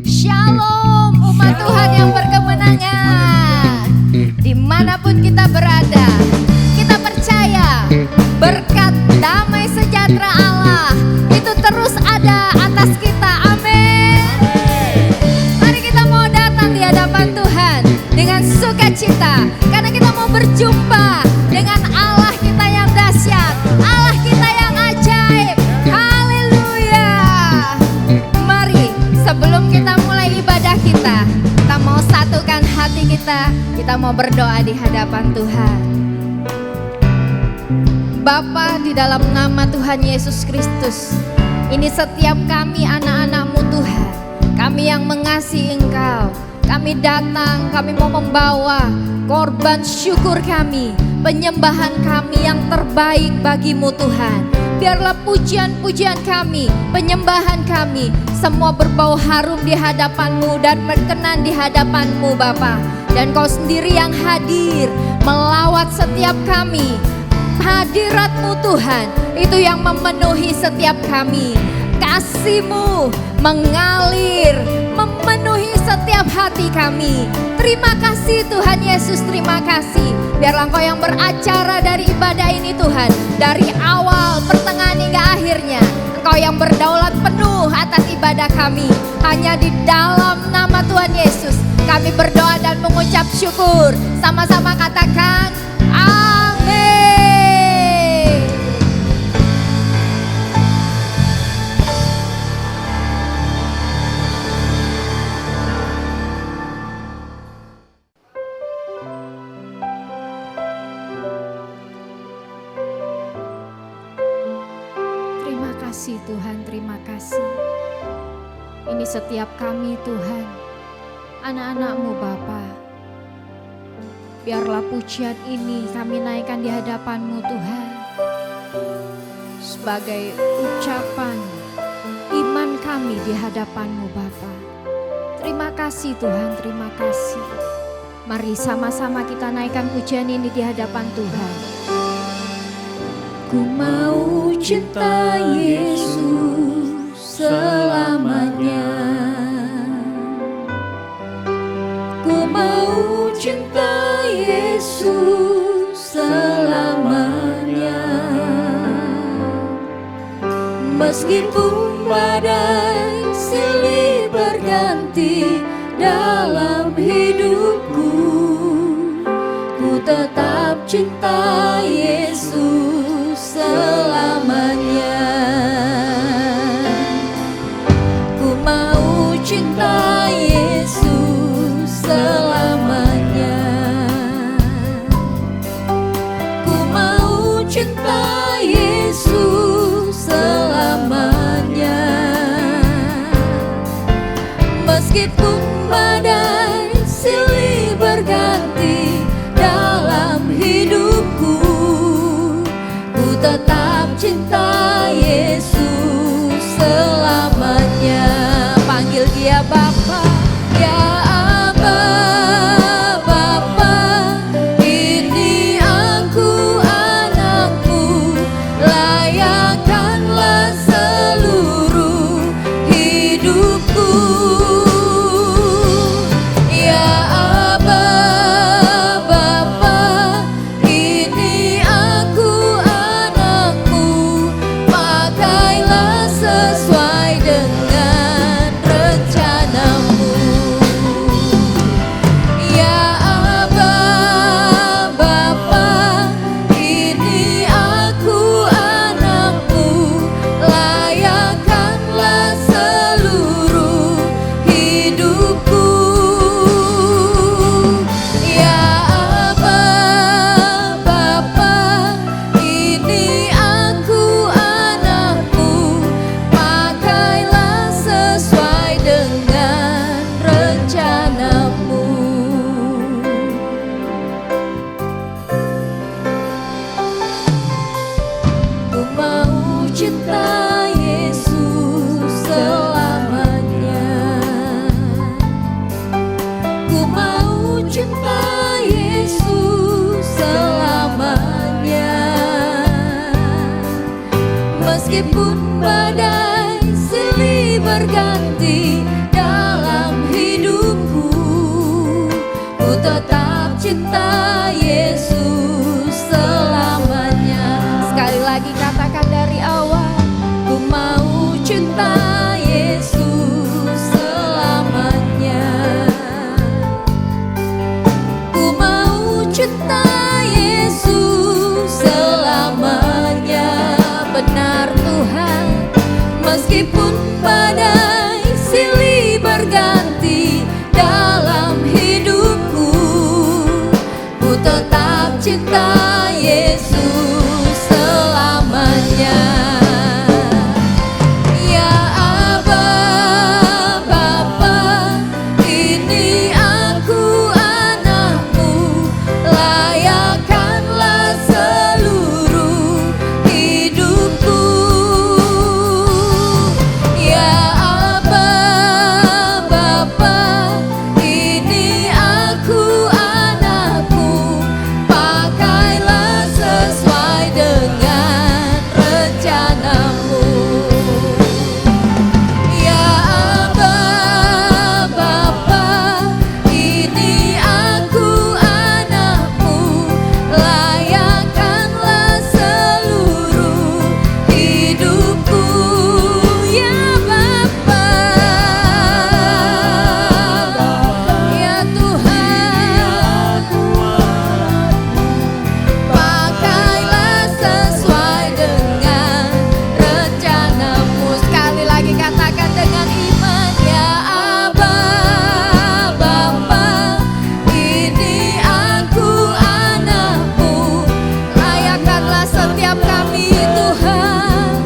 Shalom umat Tuhan yang berkemenangan. Dimanapun kita berada, kita percaya berkat damai sejahtera Allah itu terus ada atas kita. Amin. Mari kita mau datang di hadapan Tuhan dengan sukacita, karena kita mau berjumpa dengan Allah kita yang dahsyat, Allah kita yang ajaib. Haleluya. Mari sebelum kita mulai ibadah kita mau satukan hati kita mau berdoa di hadapan Tuhan. Bapa, di dalam nama Tuhan Yesus Kristus, ini setiap kami anak-anak-Mu Tuhan, kami yang mengasihi Engkau, kami datang, kami mau membawa korban syukur kami, penyembahan kami yang terbaik bagi-Mu Tuhan. Biarlah pujian-pujian kami, penyembahan kami, semua berbau harum di hadapan-Mu dan berkenan di hadapan-Mu Bapa. Dan Kau sendiri yang hadir melawat setiap kami. Hadirat-Mu Tuhan, itu yang memenuhi setiap kami. Kasih-Mu mengalir, memenuhi setiap hati kami. Terima kasih Tuhan Yesus, terima kasih. Biarlah Engkau yang beracara dari ibadah ini Tuhan, dari awal, pertengahan hingga akhirnya. Engkau yang berdaulat penuh atas ibadah kami. Hanya di dalam nama Tuhan Yesus kami berdoa dan mengucap syukur. Sama-sama katakan amin. Terima kasih Tuhan, terima kasih. Ini setiap kami Tuhan, anak-anak-Mu Bapa. Biarlah pujian ini kami naikkan di hadapan-Mu Tuhan, sebagai ucapan iman kami di hadapan-Mu Bapa. Terima kasih Tuhan, terima kasih. Mari sama-sama kita naikkan pujian ini di hadapan Tuhan. Ku mau cinta Yesus selamanya. Ku mau cinta Yesus selamanya. Meskipun badai silih berganti dalam hidupku, ku tetap cinta Yesus selamanya. Ku mau cinta Yesus selamanya. Ku mau cinta Yesus selamanya. Meskipun badai silih berganti dalam hidupku, ku tetap cinta Yesus selamanya. Panggil Dia Bapa, ya Aba, Bapa. Ini aku anakmu, layakkanlah seluruh hidupku. cinta Yesus selamanya. Ku mau cinta Yesus selamanya. Meskipun badai silih berganti dalam hidupku, ku tetap cinta Yesus selamanya. Sekali lagi katakan dari awal, ku mau cinta Yesus selamanya. Ku mau cinta Yesus selamanya. Benar Tuhan, meskipun badai silih berganti dalam hidupku, ku tetap cinta Yesus selamanya. Ya Aba, Bapa, ini aku anakmu, layakkanlah seluruh hidupku. Ya Aba, Bapa, ini aku anakmu, pakailah sesuai dengan rencanamu. Ya Aba, Bapa, ini aku anakmu, layakkanlah seluruh hidupku. Ya Bapa, ya Tuhan, pakailah sesuai dengan rencanamu. Sekali lagi katakan dengan iman, ya Aba, Bapa, ini aku anakmu, layakkanlah setiap kami Tuhan.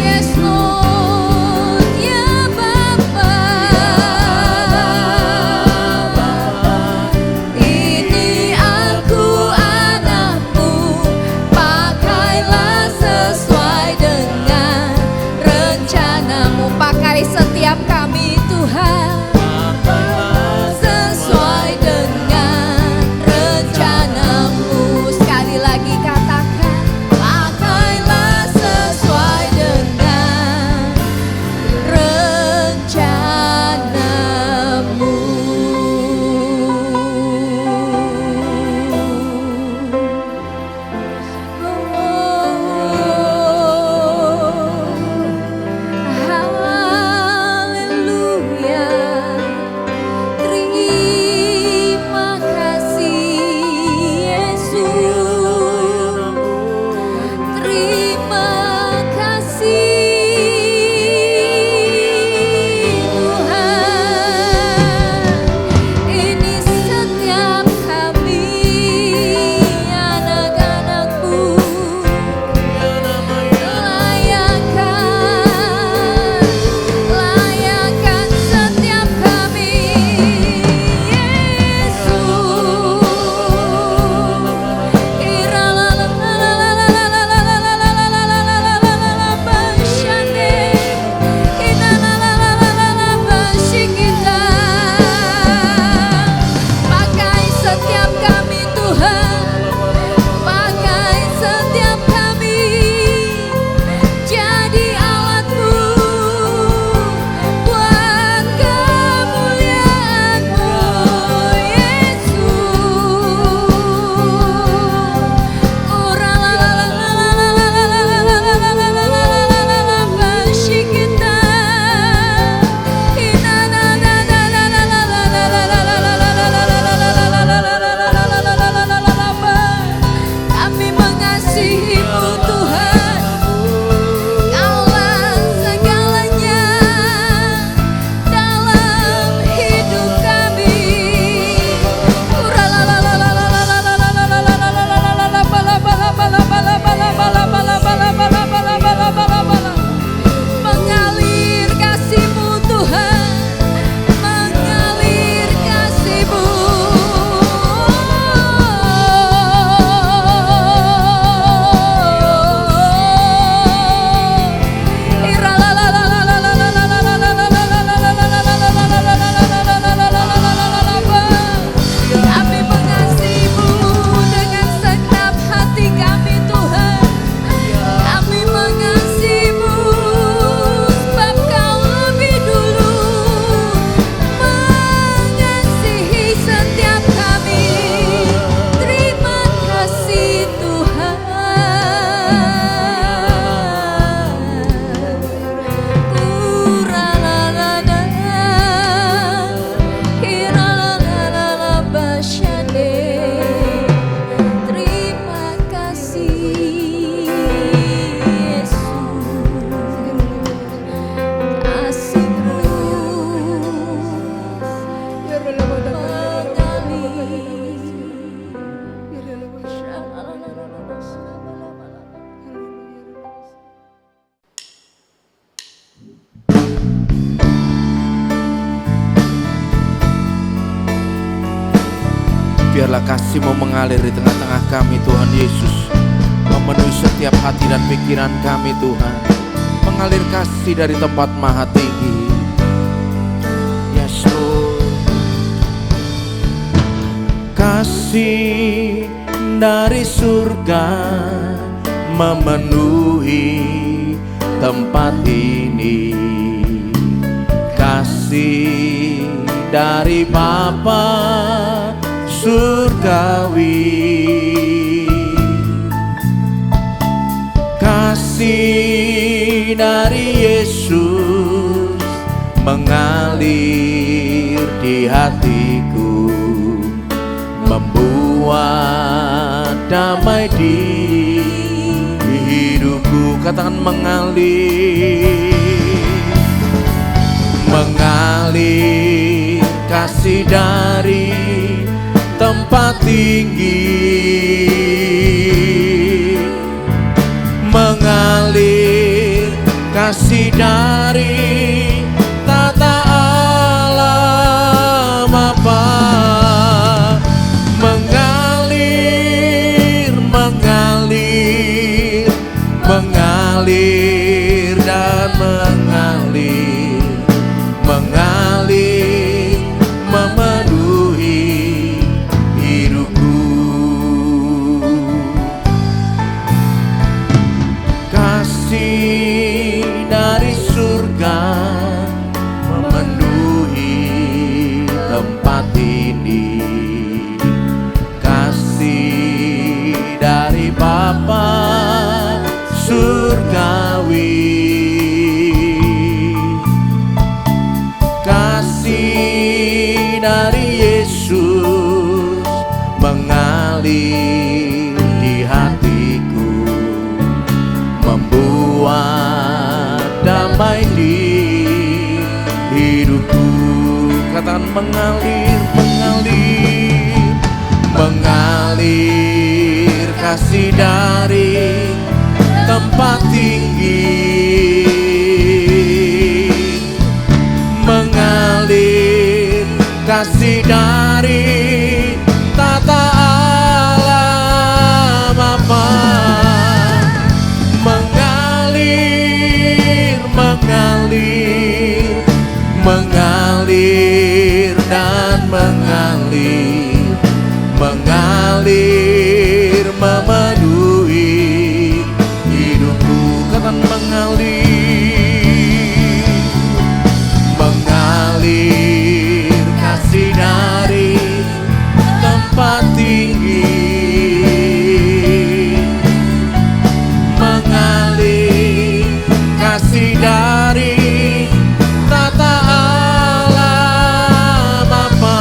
Yes Lord, ya Bapa, ini aku anakmu, pakailah sesuai dengan rencanamu. Pakai setiap kami Tuhan, sesuai dengan rencanamu. Sekali lagi katakan, pakailah sesuai dengan rencanamu. Haleluya. Terima kasih Yesus. Terima kasih Tuhan. Ini setiap kami anak-anakmu, layakkan setiap kami pakai setiap kami Tuhan, pakai setiap kami jadi alatmu buat kemuliaan-Mu kami mengasihi-Mu Tuhan. Kaulah segalanya dalam hidup kami. Mengalir kasih-Mu Tuhan, mengalir kasih-Mu. Biarlah kasih-Mu mengalir di tengah-tengah kami Tuhan Yesus, memenuhi setiap hati dan pikiran kami Tuhan. Mengalir kasih dari tempat maha tinggi. Yes Lord. Kasih dari surga memenuhi tempat ini. Kasih dari Bapa surgawi, kasih dari Yesus mengalir di hatiku, membuat damai di hidupku. Katakan mengalir, mengalir kasih dari tempat tinggi, mengalir kasih dari tata alam Bapa, mengalir, mengalir, mengalir dan mengalir, mengalir memenuhi hidupku. Kasih dari surga memenuhi tempat ini, kasih dari Bapa surgawi, kasih dari Yesus mengalir di hatiku, membuat damai di hidupku. Katakan mengalir, mengalir, mengalir kasih dari tempat tinggi, mengalir kasih dari tata alam Bapa, mengalir, mengalir, mengalir dan mengalir, mengalir memenuhi hidupku. Katakan mengalir, mengalir kasih dari tempat tinggi, mengalir kasih dari tata alam Bapa,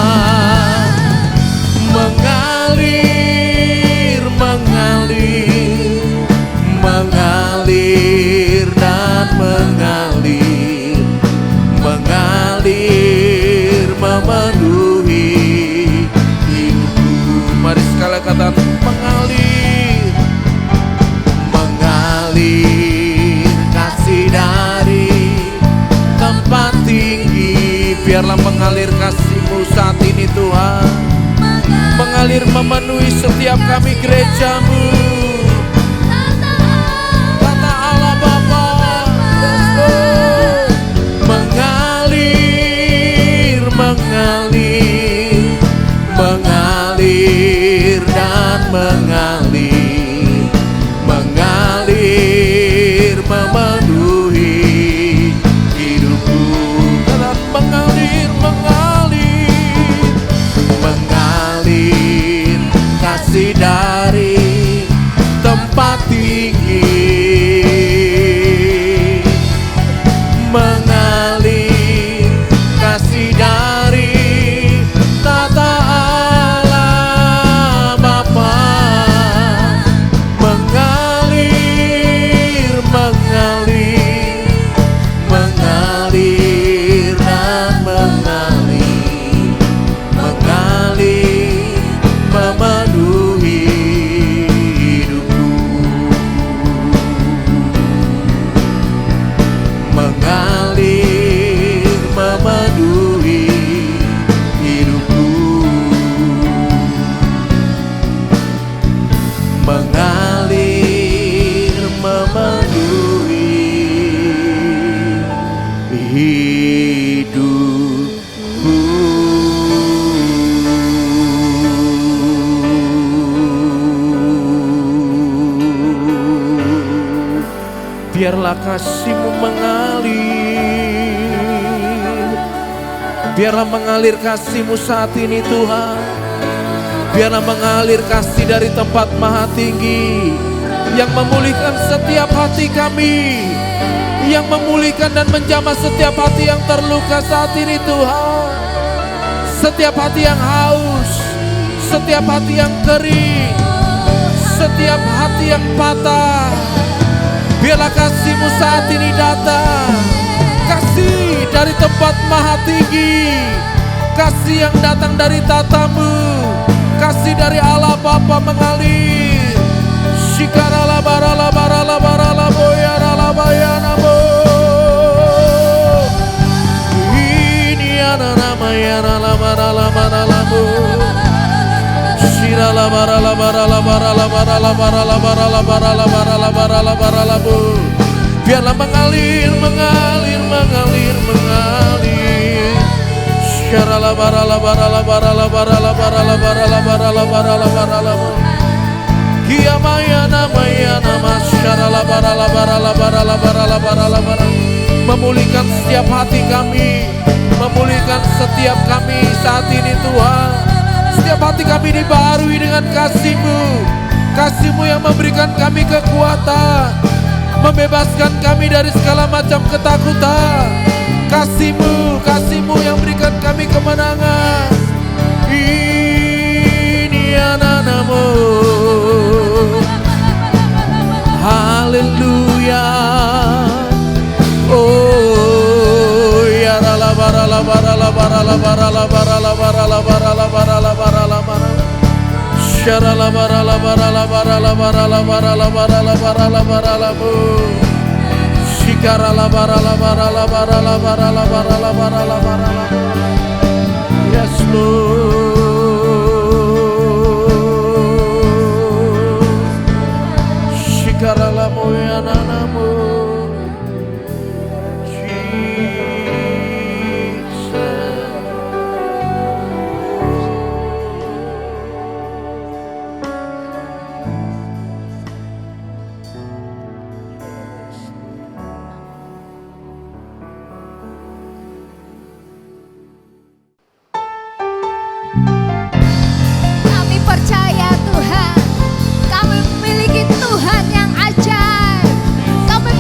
mengalir, mengalir, mengalir dan mengalir, mengalir memenuhi hidupku. Mari sekali katakan mengalir, mengalir kasih dari tempat tinggi. Biarlah mengalir kasih-Mu saat ini Tuhan, mengalir memenuhi setiap kami gereja-Mu. Tata Allah Bapa, mengalir, mengalir, mengalir dan mengalir, mengalir memenuhi hidupku. Katakan mengalir, mengalir, mengalir kasih dari Biarlah kasih-Mu mengalir. Biarlah mengalir kasih-Mu saat ini Tuhan. Biarlah mengalir kasih dari tempat maha tinggi yang memulihkan setiap hati kami, yang memulihkan dan menjamah setiap hati yang terluka saat ini Tuhan. Setiap hati yang haus, setiap hati yang kering, setiap hati yang patah, biarlah kasih-Mu saat ini datang. Kasih dari tempat maha tinggi, kasih yang datang dari tata-Mu, kasih dari Allah Bapa mengalir. Shikarala barala barala barala boyarala bayanamo. Ini ananamayana barala barala bo. Shirala barala barala barala barala barala barala barala barala barala barala bo. Biarlah mengalir, mengalir, mengalir, mengalir. Syarala barala barala barala barala barala barala barala barala barala bo. Kia maya nama syarala barala barala barala barala barala barala. Memulihkan setiap hati kami, memulihkan setiap kami saat ini Tuhan. Setiap hati kami dibaharui dengan kasih-Mu, kasih-Mu yang memberikan kami kekuatan, membebaskan kami dari segala macam ketakutan. Kasih-Mu, kasih-Mu yang berikan kami kemenangan. Ini anak-Mu. Haleluya. Oh ya rala barala barala barala barala barala barala barala barala barala barala. Syarala barala barala barala barala barala barala barala barala bu. Shikarala barala barala barala barala barala barala barala. Yes Lord. Shikarala moyana namo. Kami percaya Tuhan, kami memiliki Tuhan yang ajaib. Kami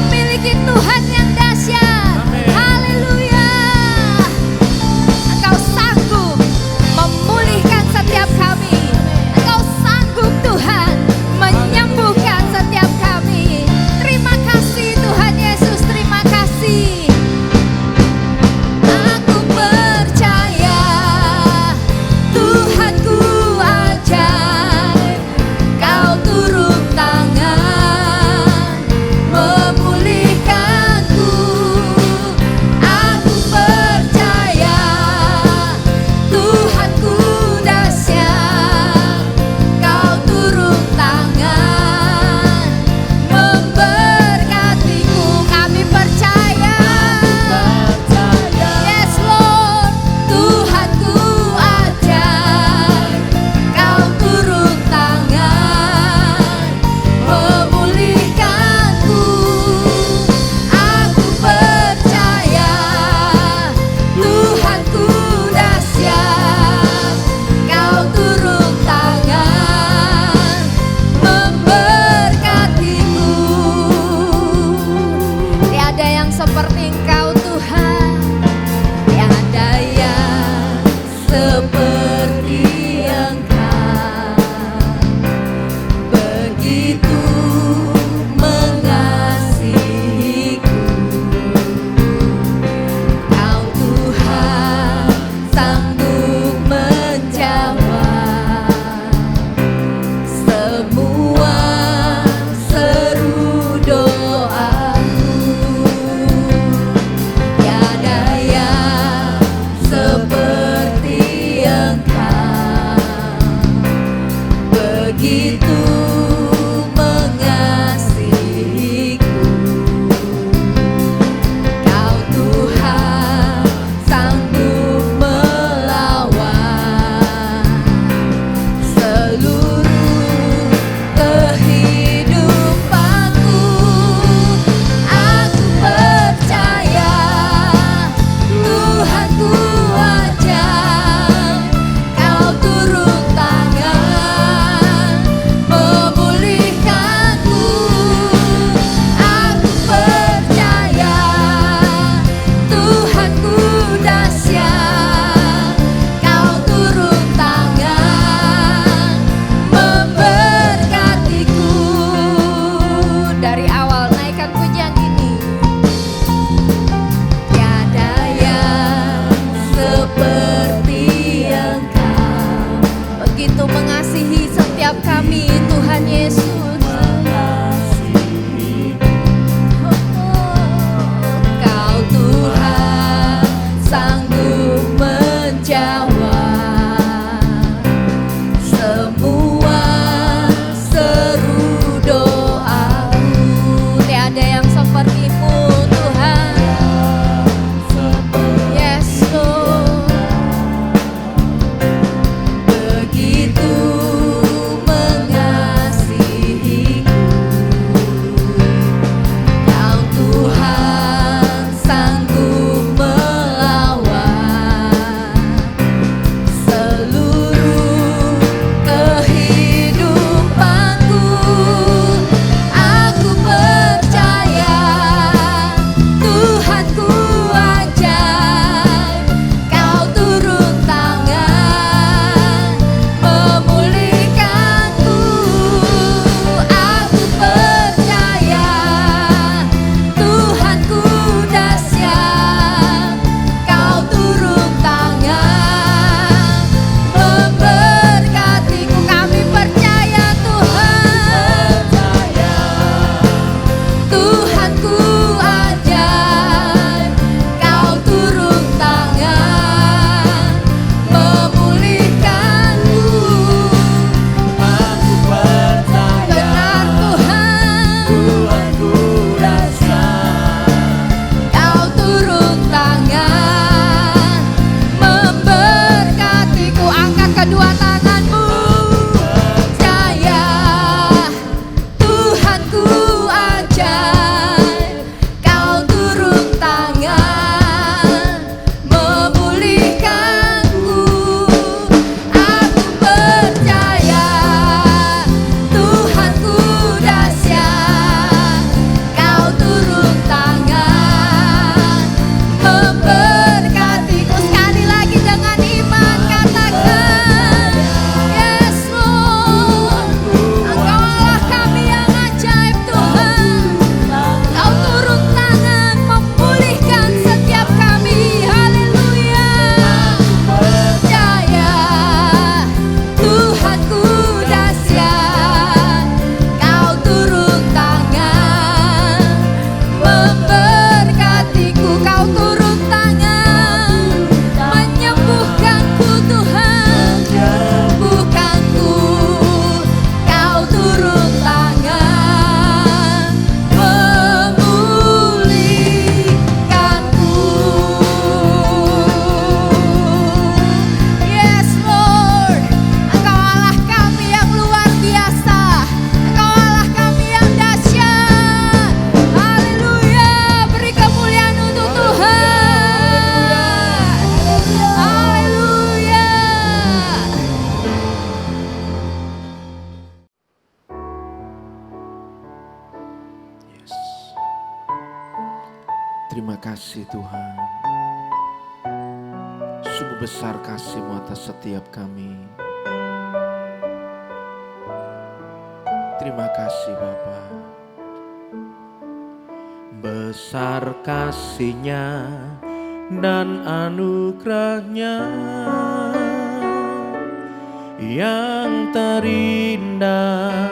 dari awal. Naikkan pujian ini. Tiada yang seperti Engkau, begitu mengasihi setiap kami Tuhan Yesus. Kau Tuhan sanggup menjawab semua seru doaku. Tiada yang seperti-Mu Tuhan. Yes Lord. Begitu mengasihiku, Kau Tuhan sanggup melawan seluruh kehidupanku. Aku percaya Tuhanku ajaib, Kau turun tangan memulihkanku. Aku percaya Tuhanku dahsyat, Kau turun tangan memberkatiku. Kami percaya Tuhan, Tuhanku ajaib, Kau turun tangan memulihkanku. Aku percaya Benar Tuhan, Tuhanku dahsyat. Kau turun tangan memberkatiku. Angkat kedua tanganmu. Percaya Tuhanku ajaib, Kau turun tangan memulihkanku. Aku percaya Tuhanku dahsyat, Kau turun tangan memberkatiku. Sekali lagi dengan iman katakan, yes Lord. Engkau Allah kami yang ajaib Tuhan, Kau turun tangan memulihkan setiap kami. Haleluya. Percaya Tuhanku dahsyat, Kau turun tangan memberkatiku. Kau turun tangan menyembuhkanku Tuhan, bukanku. Kau turun tangan memulihkanku. Yes Lord, Engkau Allah kami yang luar biasa, Engkau Allah kami yang dahsyat. Haleluya, beri kemuliaan untuk Tuhan. Haleluya. Yes. Terima kasih Tuhan. Sungguh besar kasih-Mu atas setiap kami. Terima kasih Bapa. Besar kasih-Nya dan anugerah-Nya yang terindah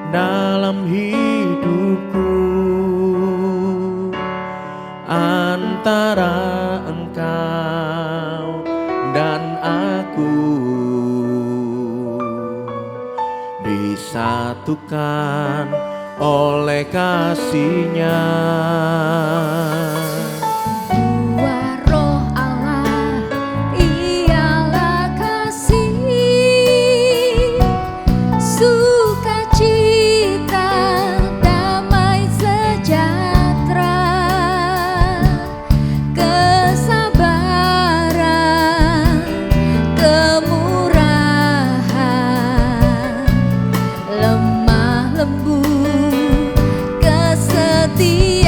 dalam hidupku. Antara Engkau dan aku disatukan oleh kasih-Nya. Dua roh Allah ialah kasih, sukacita, damai sejahtera, kesabaran, kemurahan, lemah lembut, kesetiaan.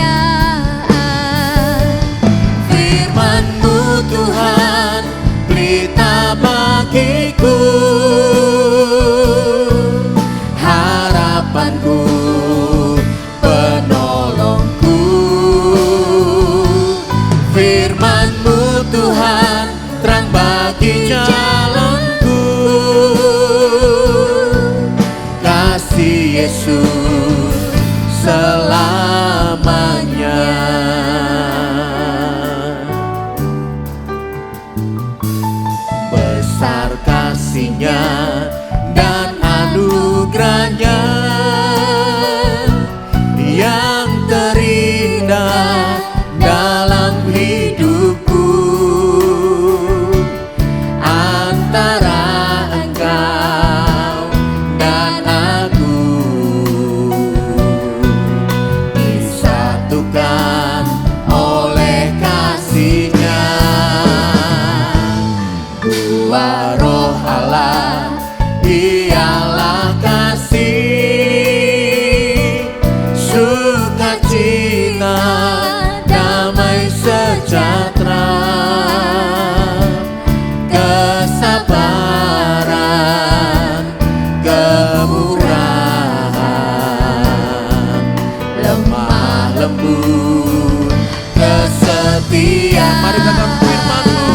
pun kesetia. Mari katakan firman-Mu.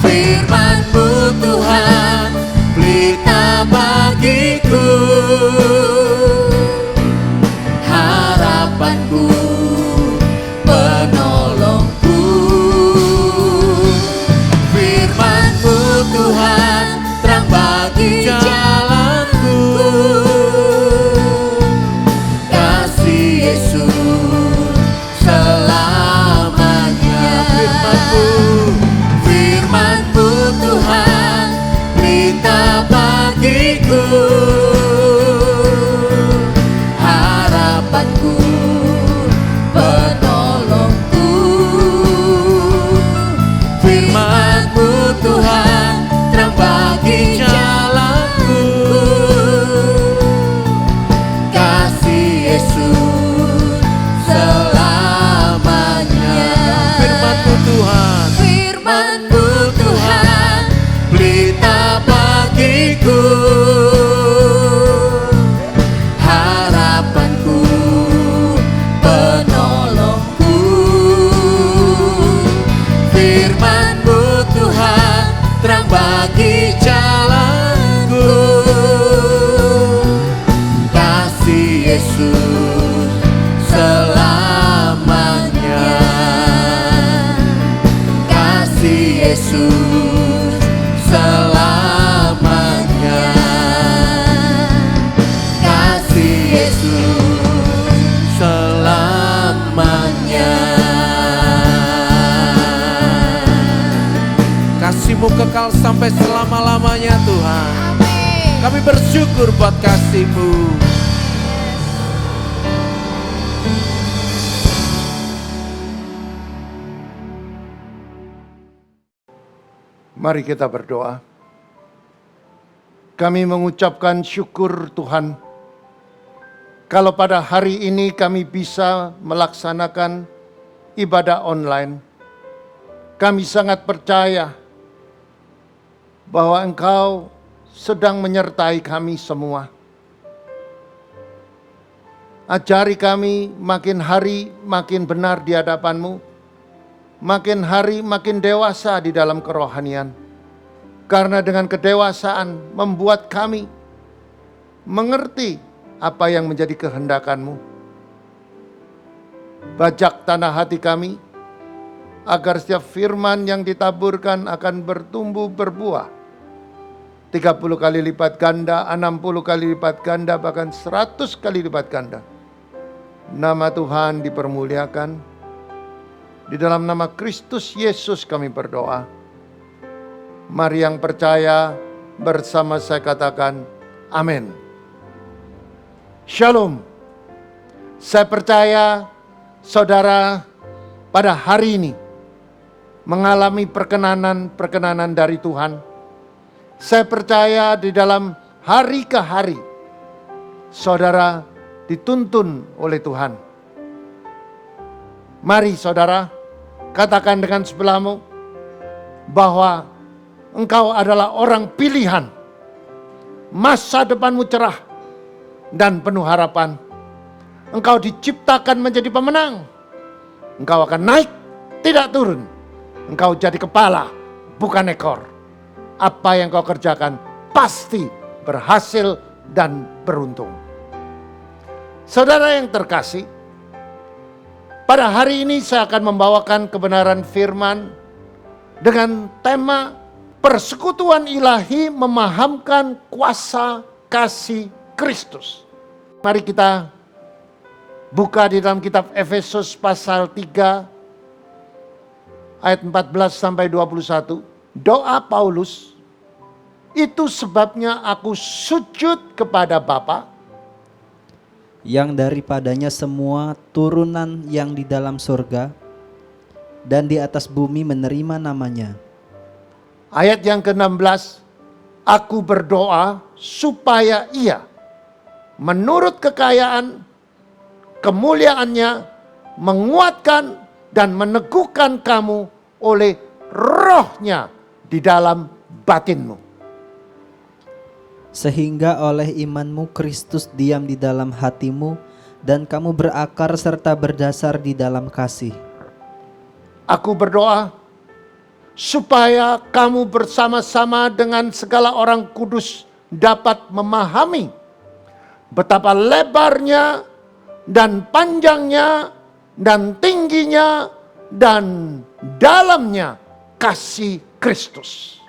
Firman-Mu Tuhan, pelita bagiku, harapanku, penolongku. Firman-Mu Tuhan, terang bagi jalanku. Kasih Yesus selamanya. Firman-Mu. Firman-Mu Tuhan, pelita bagiku, harapanku, penolongku. Firman-Mu Tuhan, terang bagi jalanku. Kasih Yesus selamanya. Firman-Mu Tuhan. Firman-Mu Tuhan, pelita bagiku, harapanku, penolongku. Firman-Mu Tuhan, terang bagi jalanku. Kasih Yesus selamanya. Kasih Yesus selamanya. Kasih Yesus selamanya. Kasih-Mu kekal sampai selama-lamanya Tuhan. Amin. Kami bersyukur buat kasih-Mu. Mari kita berdoa. Kami mengucapkan syukur Tuhan, kalau pada hari ini kami bisa melaksanakan ibadah online. Kami sangat percaya bahwa Engkau sedang menyertai kami semua. Ajari kami makin hari makin benar di hadapan-Mu, makin hari makin dewasa di dalam kerohanian. Karena dengan kedewasaan membuat kami mengerti apa yang menjadi kehendak-Mu. Bajak tanah hati kami, agar setiap firman yang ditaburkan akan bertumbuh berbuah. 30 kali lipat ganda, 60 kali lipat ganda, bahkan 100 kali lipat ganda. Nama Tuhan dipermuliakan. Di dalam nama Kristus Yesus kami berdoa. Mari yang percaya bersama saya katakan amin. Shalom. Saya percaya saudara pada hari ini mengalami perkenanan dari Tuhan. Saya percaya di dalam hari ke hari saudara dituntun oleh Tuhan. Mari saudara, katakan dengan sebelahmu bahwa engkau adalah orang pilihan. Masa depanmu cerah dan penuh harapan. Engkau diciptakan menjadi pemenang. Engkau akan naik, tidak turun. Engkau jadi kepala, bukan ekor. Apa yang kau kerjakan pasti berhasil dan beruntung. Saudara yang terkasih, pada hari ini saya akan membawakan kebenaran firman dengan tema persekutuan ilahi memahamkan kuasa kasih Kristus. Mari kita buka di dalam kitab Efesus pasal 3 ayat 14 sampai 21. Doa Paulus, itu sebabnya aku sujud kepada Bapa, yang daripadanya semua turunan yang di dalam surga dan di atas bumi menerima namanya. Ayat yang ke-16, aku berdoa supaya ia menurut kekayaan kemuliaannya menguatkan dan meneguhkan kamu oleh rohnya di dalam batinmu. Sehingga oleh imanmu Kristus diam di dalam hatimu dan kamu berakar serta berdasar di dalam kasih. Aku berdoa supaya kamu bersama-sama dengan segala orang kudus dapat memahami betapa lebarnya dan panjangnya dan tingginya dan dalamnya kasih Kristus.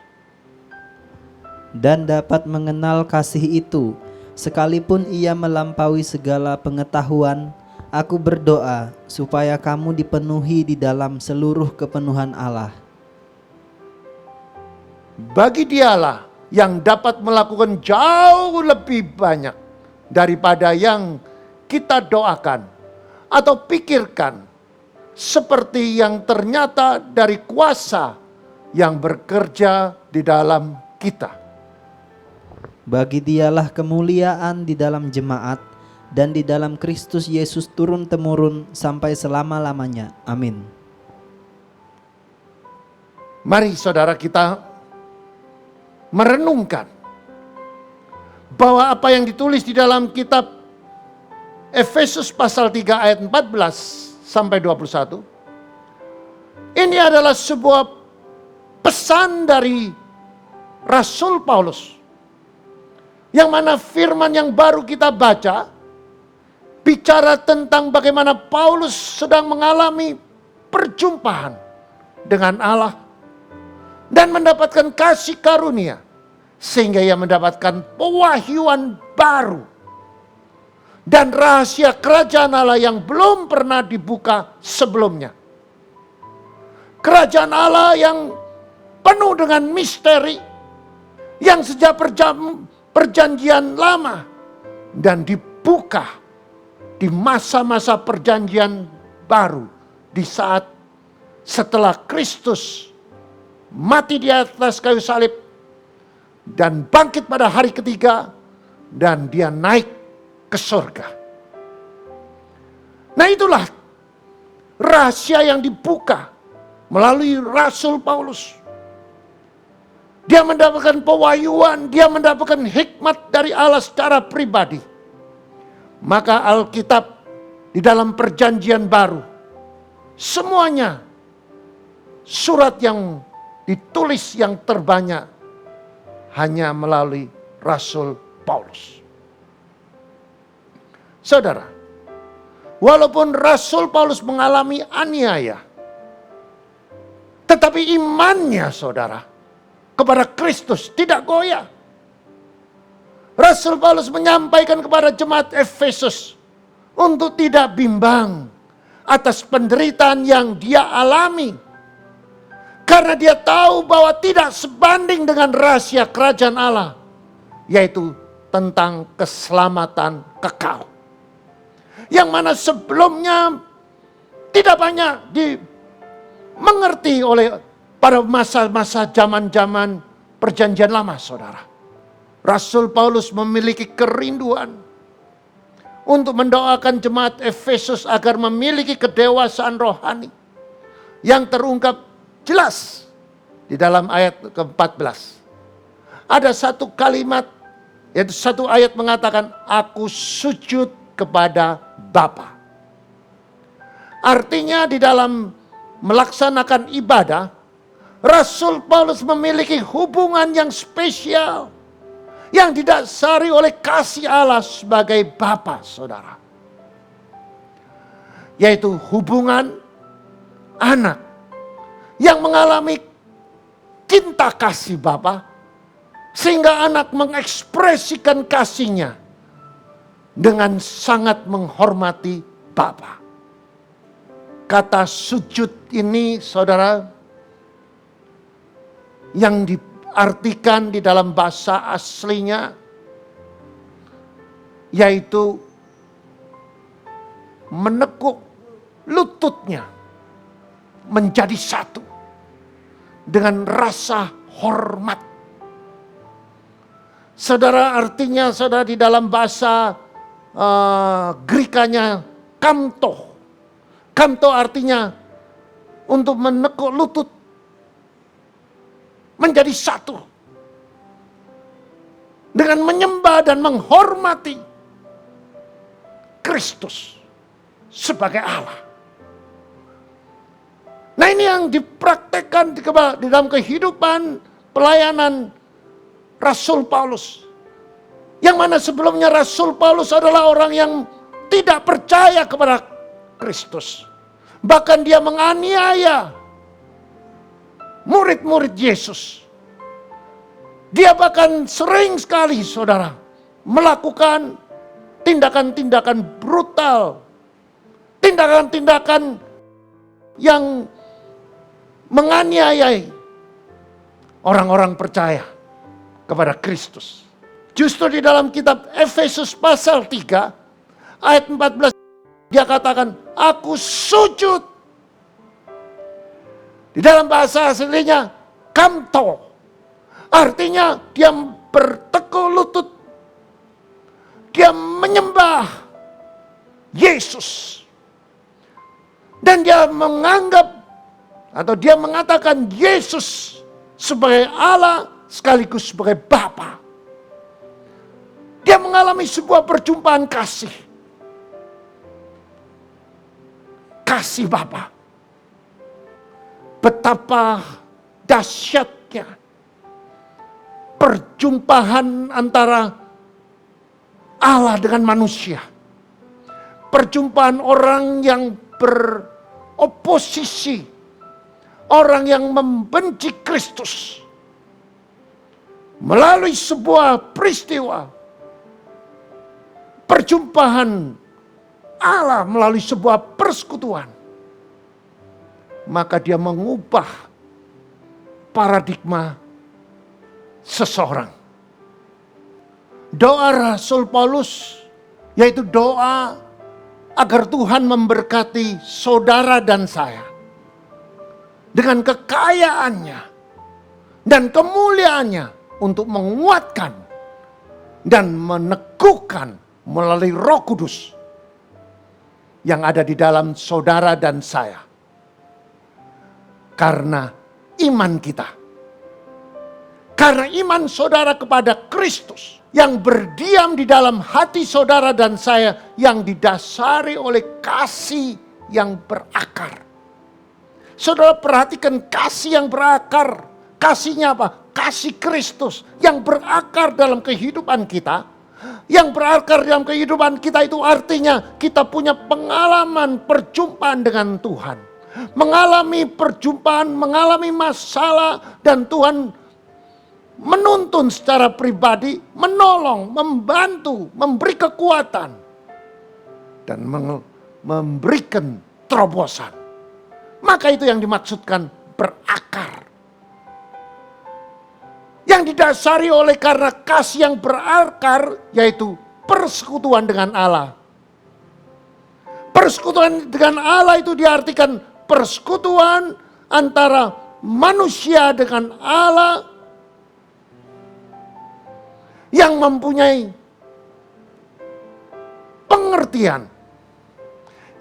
Dan dapat mengenal kasih itu, sekalipun ia melampaui segala pengetahuan. Aku berdoa supaya kamu dipenuhi di dalam seluruh kepenuhan Allah. Bagi Dialah yang dapat melakukan jauh lebih banyak daripada yang kita doakan atau pikirkan, seperti yang ternyata dari kuasa yang bekerja di dalam kita. Bagi Dialah kemuliaan di dalam jemaat dan di dalam Kristus Yesus turun-temurun sampai selama-lamanya. Amin. Mari saudara kita merenungkan bahwa apa yang ditulis di dalam kitab Efesus pasal 3 ayat 14 sampai 21. Ini adalah sebuah pesan dari Rasul Paulus. Yang mana firman yang baru kita baca bicara tentang bagaimana Paulus sedang mengalami perjumpaan dengan Allah dan mendapatkan kasih karunia sehingga ia mendapatkan pewahyuan baru dan rahasia kerajaan Allah yang belum pernah dibuka sebelumnya. Kerajaan Allah yang penuh dengan misteri yang sejak perjanjian lama dan dibuka di masa-masa perjanjian baru, di saat setelah Kristus mati di atas kayu salib dan bangkit pada hari ketiga dan dia naik ke surga. Nah, itulah rahasia yang dibuka melalui Rasul Paulus. Dia mendapatkan pewahyuan, dia mendapatkan hikmat dari Allah secara pribadi. Maka Alkitab di dalam perjanjian baru, semuanya surat yang ditulis yang terbanyak hanya melalui Rasul Paulus. Saudara, walaupun Rasul Paulus mengalami aniaya, tetapi imannya saudara kepada Kristus tidak goyah. Rasul Paulus menyampaikan kepada jemaat Efesus untuk tidak bimbang atas penderitaan yang dia alami. Karena dia tahu bahwa tidak sebanding dengan rahasia kerajaan Allah, yaitu tentang keselamatan kekal. Yang mana sebelumnya tidak banyak dimengerti oleh pada masa-masa zaman-zaman perjanjian lama, saudara. Rasul Paulus memiliki kerinduan untuk mendoakan jemaat Efesus agar memiliki kedewasaan rohani yang terungkap jelas di dalam ayat ke-14. Ada satu kalimat, yaitu satu ayat mengatakan, aku sujud kepada Bapa. Artinya di dalam melaksanakan ibadah, Rasul Paulus memiliki hubungan yang spesial yang didasari oleh kasih Allah sebagai Bapa, saudara. Yaitu hubungan anak yang mengalami cinta kasih Bapa, sehingga anak mengekspresikan kasihnya dengan sangat menghormati Bapa. Kata sujud ini, saudara, yang diartikan di dalam bahasa aslinya yaitu menekuk lututnya menjadi satu dengan rasa hormat. Saudara, artinya saudara di dalam bahasa Grekanya kamto. Kamto artinya untuk menekuk lutut menjadi satu dengan menyembah dan menghormati Kristus sebagai Allah. Nah, ini yang dipraktekkan di dalam kehidupan pelayanan Rasul Paulus. Yang mana sebelumnya Rasul Paulus adalah orang yang tidak percaya kepada Kristus. Bahkan dia menganiaya murid-murid Yesus. Dia bahkan sering sekali, saudara, melakukan tindakan-tindakan brutal. Tindakan-tindakan yang menganiayai orang-orang percaya kepada Kristus. Justru di dalam kitab Efesus pasal 3 ayat 14 dia katakan, aku sujud. Di dalam bahasa aslinya kamto. Artinya dia bertekuk lutut. Dia menyembah Yesus. Dan dia menganggap atau dia mengatakan Yesus sebagai Allah sekaligus sebagai Bapa. Dia mengalami sebuah perjumpaan kasih. Kasih Bapa. Betapa dahsyatnya perjumpaan antara Allah dengan manusia. Perjumpaan orang yang beroposisi. Orang yang membenci Kristus. Melalui sebuah peristiwa. Perjumpaan Allah melalui sebuah persekutuan. Maka dia mengubah paradigma seseorang. Doa Rasul Paulus, yaitu doa agar Tuhan memberkati saudara dan saya. Dengan kekayaannya dan kemuliaannya untuk menguatkan dan meneguhkan melalui Roh Kudus yang ada di dalam saudara dan saya. Karena iman kita. Karena iman saudara kepada Kristus yang berdiam di dalam hati saudara dan saya yang didasari oleh kasih yang berakar. Saudara perhatikan kasih yang berakar. Kasihnya apa? Kasih Kristus yang berakar dalam kehidupan kita. Yang berakar dalam kehidupan kita itu artinya kita punya pengalaman perjumpaan dengan Tuhan. Mengalami perjumpaan, mengalami masalah dan Tuhan menuntun secara pribadi, menolong, membantu, memberi kekuatan. Dan memberikan terobosan. Maka itu yang dimaksudkan berakar. Yang didasari oleh karena kasih yang berakar, yaitu persekutuan dengan Allah. Persekutuan dengan Allah itu diartikan persekutuan antara manusia dengan Allah yang mempunyai pengertian,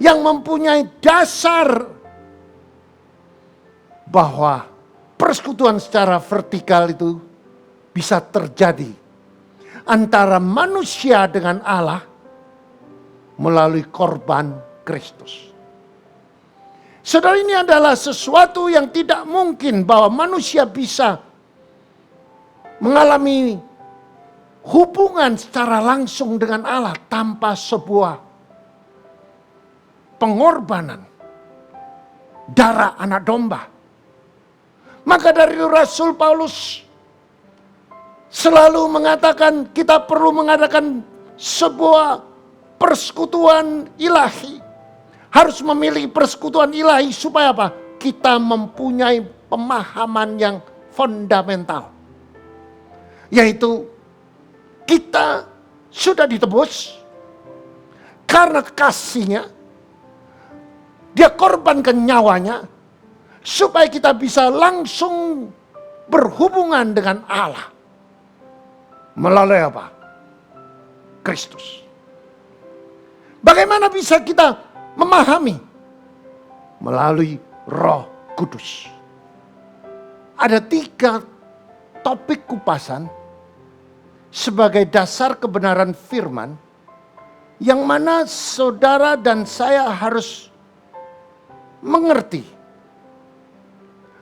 yang mempunyai dasar bahwa persekutuan secara vertikal itu bisa terjadi antara manusia dengan Allah melalui korban Kristus. Saudara, ini adalah sesuatu yang tidak mungkin bahwa manusia bisa mengalami hubungan secara langsung dengan Allah tanpa sebuah pengorbanan darah anak domba. Maka dari Rasul Paulus selalu mengatakan kita perlu mengadakan sebuah persekutuan ilahi. Harus memiliki persekutuan ilahi supaya apa? Kita mempunyai pemahaman yang fundamental. Yaitu kita sudah ditebus karena kasihnya. Dia korbankan nyawanya supaya kita bisa langsung berhubungan dengan Allah. Melalui apa? Kristus. Bagaimana bisa kita memahami? Melalui Roh Kudus. Ada 3 topik kupasan sebagai dasar kebenaran firman yang mana saudara dan saya harus mengerti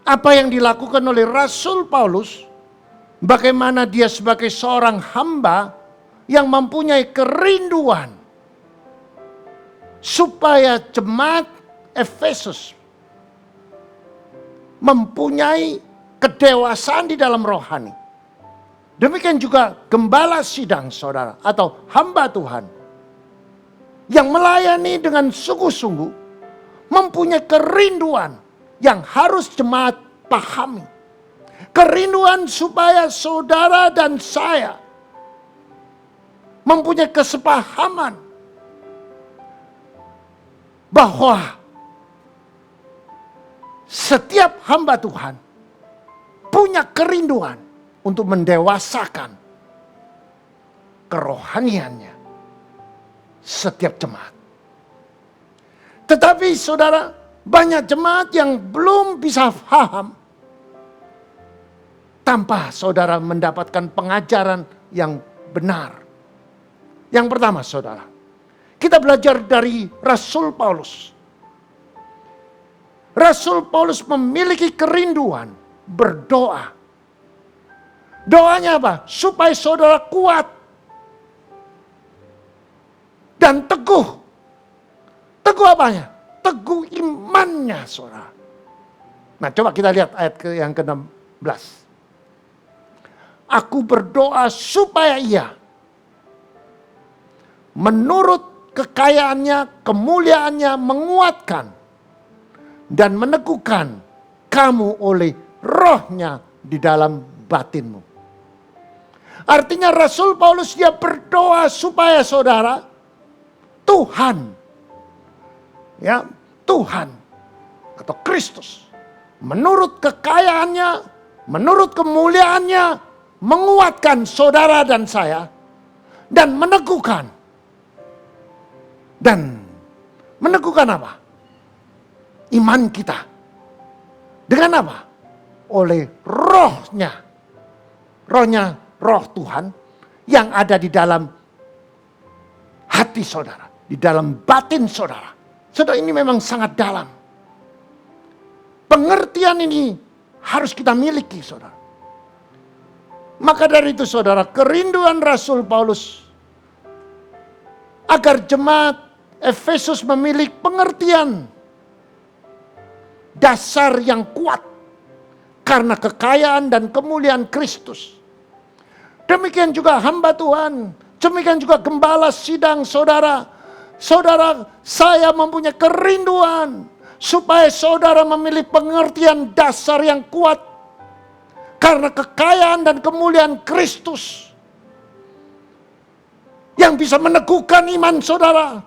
apa yang dilakukan oleh Rasul Paulus, bagaimana dia sebagai seorang hamba yang mempunyai kerinduan supaya jemaat Efesus mempunyai kedewasaan di dalam rohani. Demikian juga gembala sidang saudara atau hamba Tuhan yang melayani dengan sungguh-sungguh, mempunyai kerinduan yang harus jemaat pahami. Kerinduan supaya saudara dan saya mempunyai kesepahaman bahwa setiap hamba Tuhan punya kerinduan untuk mendewasakan kerohaniannya setiap jemaat. Tetapi saudara, banyak jemaat yang belum bisa paham tanpa saudara mendapatkan pengajaran yang benar. Yang pertama saudara, kita belajar dari Rasul Paulus. Rasul Paulus memiliki kerinduan berdoa. Doanya apa? Supaya saudara kuat dan teguh. Teguh apanya? Teguh imannya saudara. Nah coba kita lihat ayat yang ke-16. Aku berdoa supaya ia menurut kekayaannya, kemuliaannya menguatkan dan meneguhkan kamu oleh rohnya di dalam batinmu. Artinya Rasul Paulus dia berdoa supaya saudara, Tuhan, ya Tuhan atau Kristus, menurut kekayaannya, menurut kemuliaannya, menguatkan saudara dan saya, dan meneguhkan. Dan meneguhkan apa? Iman kita. Dengan apa? Oleh rohnya. Rohnya, roh Tuhan yang ada di dalam hati saudara. Di dalam batin saudara. Saudara, ini memang sangat dalam. Pengertian ini harus kita miliki saudara. Maka dari itu saudara, kerinduan Rasul Paulus agar jemaat Efesus memiliki pengertian dasar yang kuat karena kekayaan dan kemuliaan Kristus. Demikian juga hamba Tuhan, demikian juga gembala sidang saudara. Saudara, saya mempunyai kerinduan supaya saudara memiliki pengertian dasar yang kuat karena kekayaan dan kemuliaan Kristus yang bisa meneguhkan iman saudara.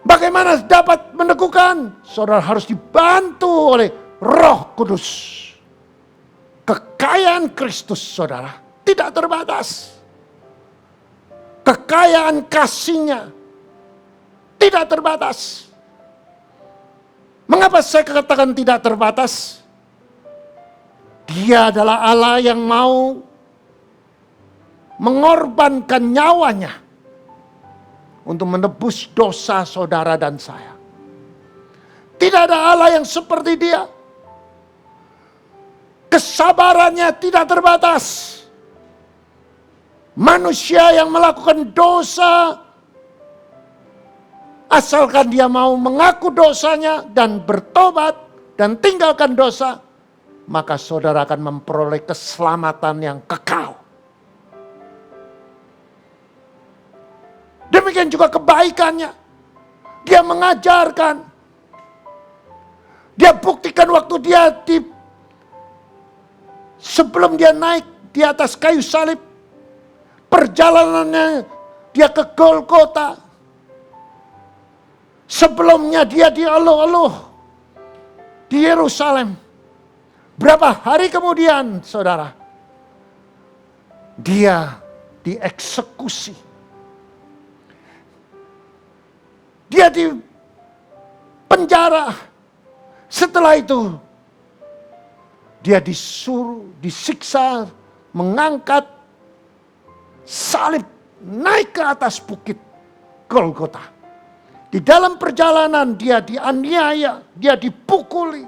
Bagaimana dapat meneguhkan? Saudara harus dibantu oleh Roh Kudus. Kekayaan Kristus saudara tidak terbatas. Kekayaan kasih-Nya tidak terbatas. Mengapa saya katakan tidak terbatas? Dia adalah Allah yang mau mengorbankan nyawanya untuk menebus dosa saudara dan saya. Tidak ada Allah yang seperti Dia. Kesabarannya tidak terbatas. Manusia yang melakukan dosa, asalkan dia mau mengaku dosanya dan bertobat dan tinggalkan dosa, maka saudara akan memperoleh keselamatan yang kekal. Demikian juga kebaikannya. Dia mengajarkan. Dia buktikan waktu dia sebelum dia naik di atas kayu salib. Perjalanannya dia ke Golgota. Sebelumnya dia dieluh-eluh di Yerusalem. Berapa hari kemudian saudara, dia dieksekusi. Dia di penjara. Setelah itu dia disuruh, disiksa, mengangkat salib naik ke atas bukit Golgota. Di dalam perjalanan dia dianiaya, dia dipukuli,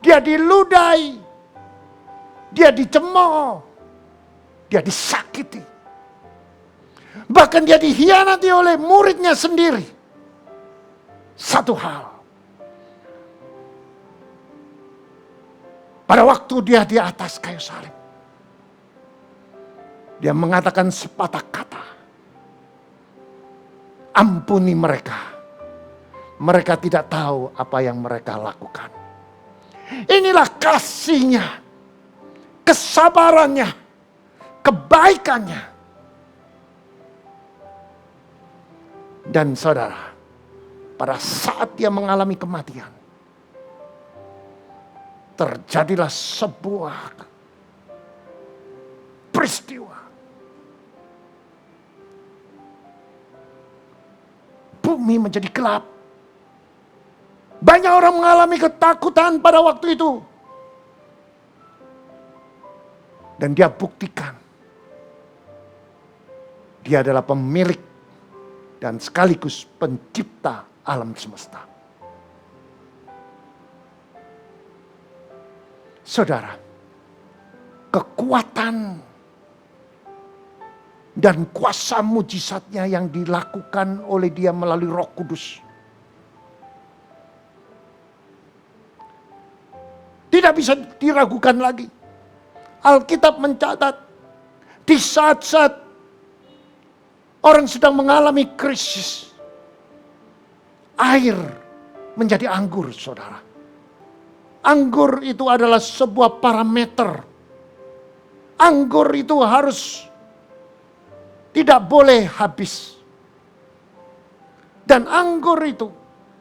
dia diludahi, dia dicemooh, dia disakiti. Bahkan dia dikhianati oleh muridnya sendiri. Satu hal, pada waktu dia di atas kayu salib, dia mengatakan sepatah kata, ampuni mereka. Mereka tidak tahu apa yang mereka lakukan. Inilah kasihnya, kesabarannya, kebaikannya. Dan saudara, pada saat dia mengalami kematian, terjadilah sebuah peristiwa. Bumi menjadi gelap. Banyak orang mengalami ketakutan pada waktu itu. Dan dia buktikan, dia adalah pemilik dan sekaligus pencipta alam semesta. Saudara, kekuatan dan kuasa mujizatnya yang dilakukan oleh dia melalui Roh Kudus tidak bisa diragukan lagi. Alkitab mencatat di saat-saat orang sedang mengalami krisis, air menjadi anggur, saudara. Anggur itu adalah sebuah parameter. Anggur itu harus tidak boleh habis. Dan anggur itu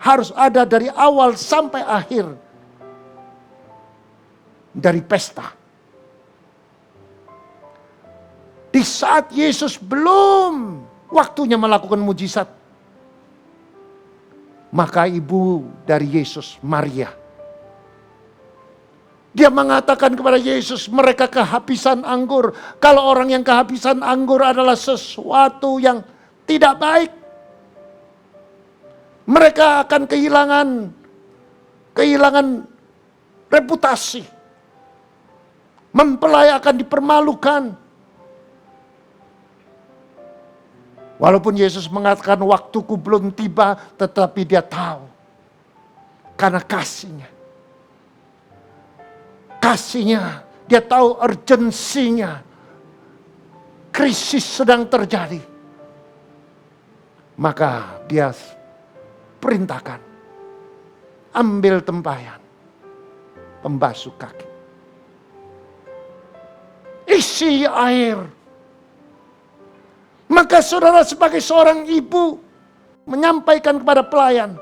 harus ada dari awal sampai akhir dari pesta. Di saat Yesus belum waktunya melakukan mujizat, maka ibu dari Yesus, Maria, dia mengatakan kepada Yesus, mereka kehabisan anggur. Kalau orang yang kehabisan anggur adalah sesuatu yang tidak baik, mereka akan kehilangan reputasi. Mempelai akan dipermalukan. Walaupun Yesus mengatakan waktuku belum tiba, tetapi dia tahu. Karena kasihnya. Kasihnya, dia tahu urgensinya. Krisis sedang terjadi. Maka dia perintahkan, ambil tempayan, pembasuh kaki. Isi air. Maka saudara sebagai seorang ibu menyampaikan kepada pelayan,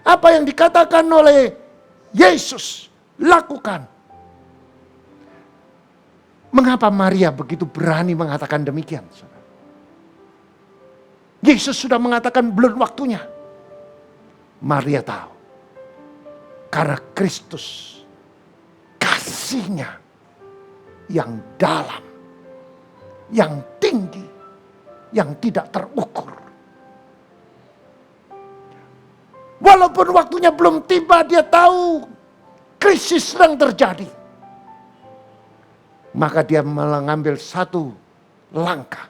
apa yang dikatakan oleh Yesus, lakukan. Mengapa Maria begitu berani mengatakan demikian? Saudara? Yesus sudah mengatakan belum waktunya. Maria tahu. Karena Kristus, kasihnya yang dalam, yang tinggi, yang tidak terukur. Walaupun waktunya belum tiba, dia tahu krisis sedang terjadi. Maka dia mengambil satu langkah.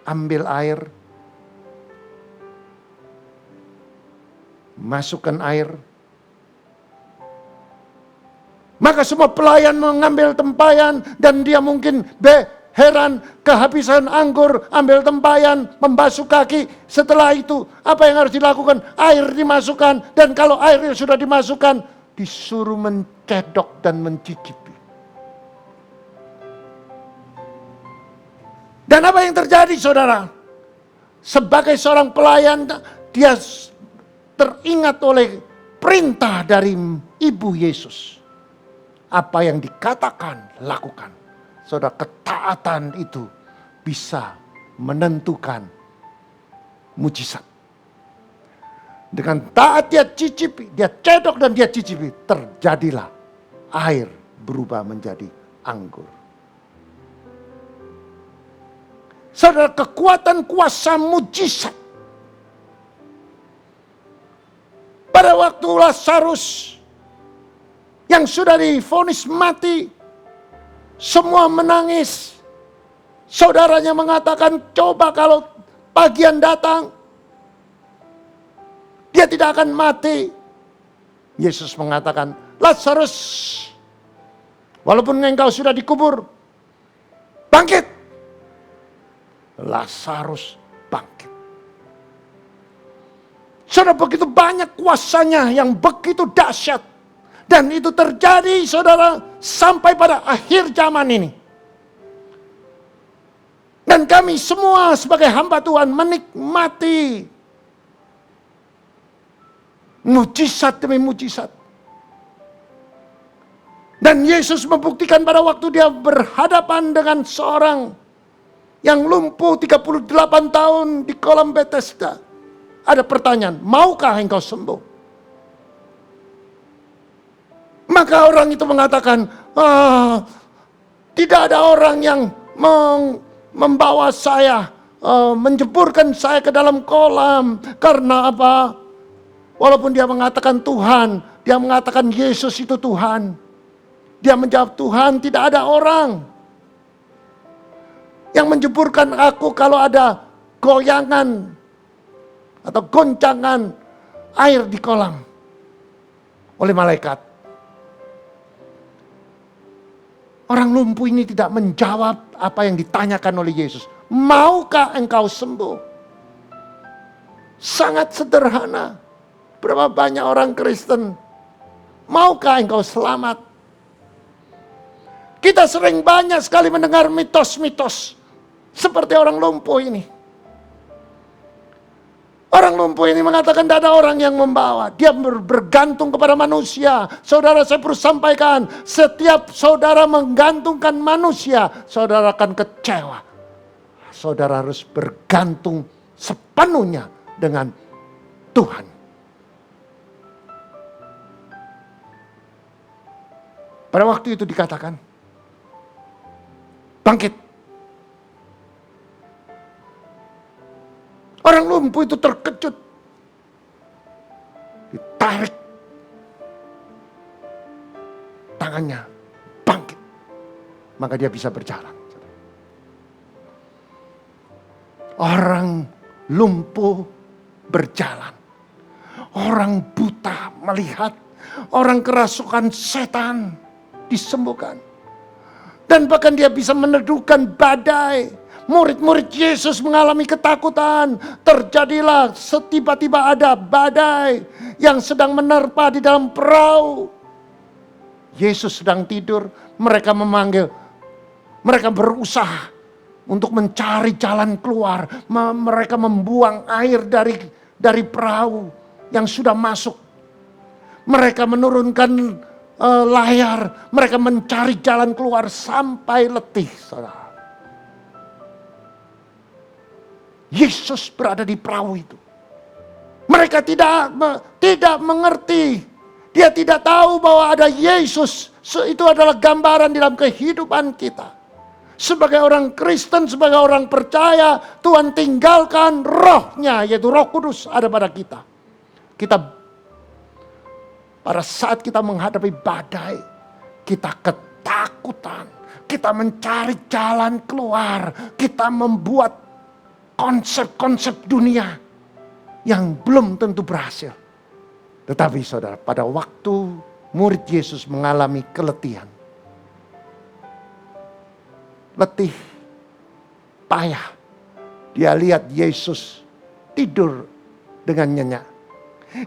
Ambil air. Masukkan air. Maka semua pelayan mengambil tempayan. Dan dia mungkin heran, kehabisan anggur, ambil tempayan, membasuh kaki. Setelah itu apa yang harus dilakukan? Air dimasukkan. Dan kalau air sudah dimasukkan, disuruh mencedok dan mencicipi. Dan apa yang terjadi, saudara? Sebagai seorang pelayan, dia teringat oleh perintah dari ibu Yesus. Apa yang dikatakan, lakukan. Saudara, ketaatan itu bisa menentukan mujizat. Dengan taat dia cicipi, dia cedok dan dia cicipi, terjadilah air berubah menjadi anggur. Saudara, kekuatan kuasa mujizat. Pada waktu Lazarus yang sudah divonis mati, semua menangis. Saudaranya mengatakan, coba kalau pagian datang, dia tidak akan mati. Yesus mengatakan, Lazarus, walaupun engkau sudah dikubur, bangkit. Lazarus bangkit. Saudara, begitu banyak kuasanya yang begitu dahsyat. Dan itu terjadi, saudara, sampai pada akhir zaman ini. Dan kami semua sebagai hamba Tuhan menikmati mujizat demi mujizat. Dan Yesus membuktikan pada waktu dia berhadapan dengan seorang yang lumpuh 38 tahun di kolam Bethesda. Ada pertanyaan, maukah engkau sembuh? Maka orang itu mengatakan, tidak ada orang yang membawa saya, menjeburkan saya ke dalam kolam. Karena apa? Walaupun dia mengatakan Tuhan, dia mengatakan Yesus itu Tuhan. Dia menjawab, Tuhan, tidak ada orang yang menjeburkan aku kalau ada goyangan atau goncangan air di kolam oleh malaikat. Orang lumpuh ini tidak menjawab apa yang ditanyakan oleh Yesus. Maukah engkau sembuh? Sangat sederhana. Berapa banyak orang Kristen, maukah engkau selamat? Kita sering banyak sekali mendengar mitos-mitos seperti orang lumpuh ini. Orang lumpuh ini mengatakan tidak ada orang yang membawa. Dia bergantung kepada manusia. Saudara, saya perlu sampaikan, setiap saudara menggantungkan manusia, saudara akan kecewa. Saudara harus bergantung sepenuhnya dengan Tuhan. Pada waktu itu dikatakan, bangkit. Orang lumpuh itu terkejut. Ditarik tangannya, bangkit. Maka dia bisa berjalan. Orang lumpuh berjalan. Orang buta melihat. Orang kerasukan setan disembuhkan. Dan bahkan dia bisa meneduhkan badai. Murid-murid Yesus mengalami ketakutan. Terjadilah setiba-tiba ada badai yang sedang menerpa di dalam perahu. Yesus sedang tidur, mereka memanggil. Mereka berusaha untuk mencari jalan keluar. Mereka membuang air dari perahu yang sudah masuk. Mereka menurunkan layar. Mereka mencari jalan keluar sampai letih, saudara. Yesus berada di perahu itu. Mereka tidak mengerti. Dia tidak tahu bahwa ada Yesus. Itu adalah gambaran dalam kehidupan kita. Sebagai orang Kristen, sebagai orang percaya, Tuhan tinggalkan rohnya, yaitu Roh Kudus ada pada kita. Pada saat kita menghadapi badai, kita ketakutan. Kita mencari jalan keluar. Kita membuat konsep-konsep dunia yang belum tentu berhasil. Tetapi saudara, pada waktu murid Yesus mengalami keletihan, letih, payah, dia lihat Yesus tidur dengan nyenyak.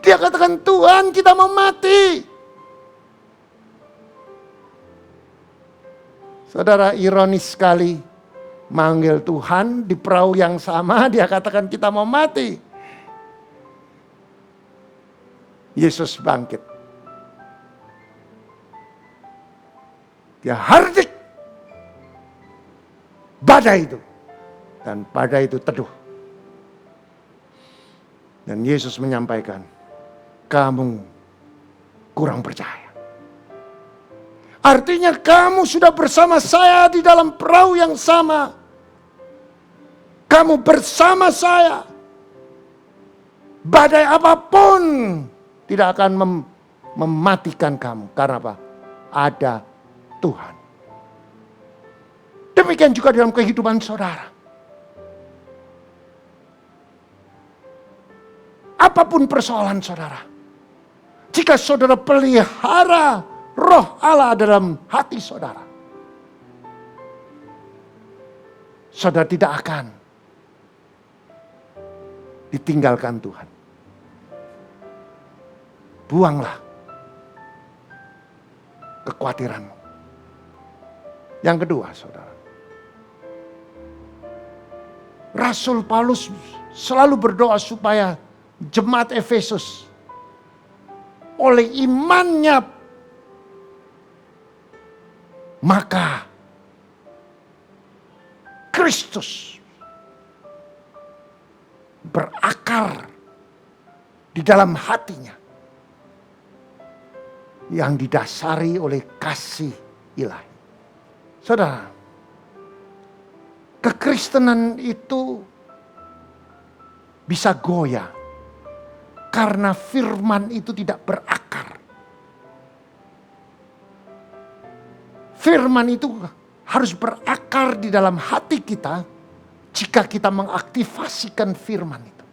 Dia katakan, Tuhan, kita mau mati. Saudara, ironis sekali. Manggil Tuhan di perahu yang sama, dia katakan kita mau mati. Yesus bangkit. Dia hardik badai itu. Dan badai itu teduh. Dan Yesus menyampaikan, kamu kurang percaya. Artinya kamu sudah bersama saya di dalam perahu yang sama. Kamu bersama saya. Badai apapun tidak akan mematikan kamu. Karena apa? Ada Tuhan. Demikian juga dalam kehidupan saudara. Apapun persoalan saudara. Jika saudara pelihara roh Allah dalam hati saudara. Saudara tidak akan ditinggalkan Tuhan. Buanglah kekhawatiranmu. Yang kedua, saudara. Rasul Paulus selalu berdoa supaya jemaat Efesus oleh imannya maka Kristus berakar di dalam hatinya yang didasari oleh kasih ilahi. Saudara, kekristenan itu bisa goyah karena firman itu tidak berakar. Firman itu harus berakar di dalam hati kita jika kita mengaktifasikan firman itu.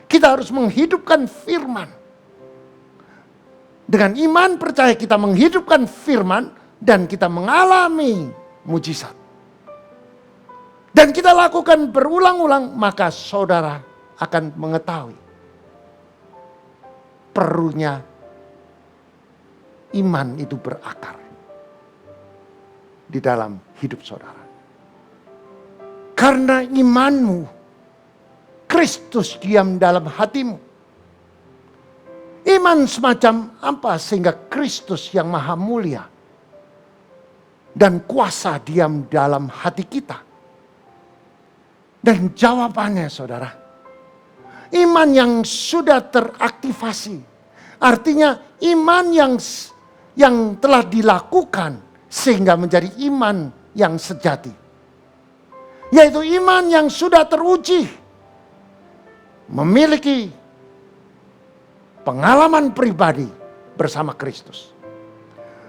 Kita harus menghidupkan firman. Dengan iman percaya kita menghidupkan firman dan kita mengalami mujizat. Dan kita lakukan berulang-ulang, maka saudara akan mengetahui perlunya iman itu berakar di dalam hidup saudara. Karena imanmu, Kristus diam dalam hatimu. Iman semacam apa sehingga Kristus yang maha mulia dan kuasa diam dalam hati kita? Dan jawabannya saudara, iman yang sudah teraktivasi. Artinya iman yang telah dilakukan sehingga menjadi iman yang sejati. Yaitu iman yang sudah teruji. Memiliki pengalaman pribadi bersama Kristus.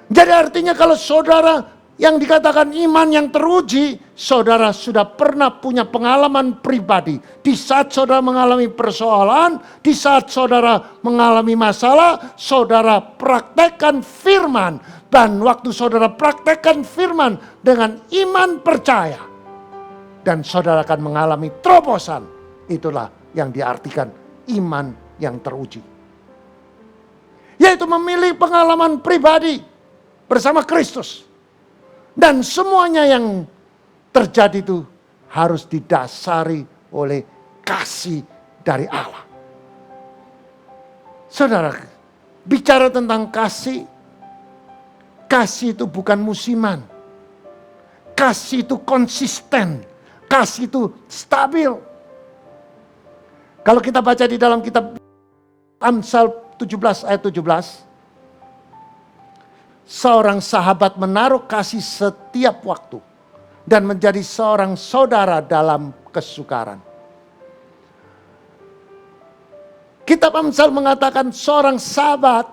Jadi artinya kalau saudara yang dikatakan iman yang teruji, saudara sudah pernah punya pengalaman pribadi. Di saat saudara mengalami persoalan, di saat saudara mengalami masalah, saudara praktekkan firman. Dan waktu saudara praktekkan firman dengan iman percaya. Dan saudara akan mengalami terobosan. Itulah yang diartikan iman yang teruji. Yaitu memilih pengalaman pribadi bersama Kristus. Dan semuanya yang terjadi itu harus didasari oleh kasih dari Allah. Saudara, bicara tentang kasih, kasih itu bukan musiman. Kasih itu konsisten. Kasih itu stabil. Kalau kita baca di dalam kitab Amsal 17 ayat 17. Seorang sahabat menaruh kasih setiap waktu dan menjadi seorang saudara dalam kesukaran. Kitab Amsal mengatakan seorang sahabat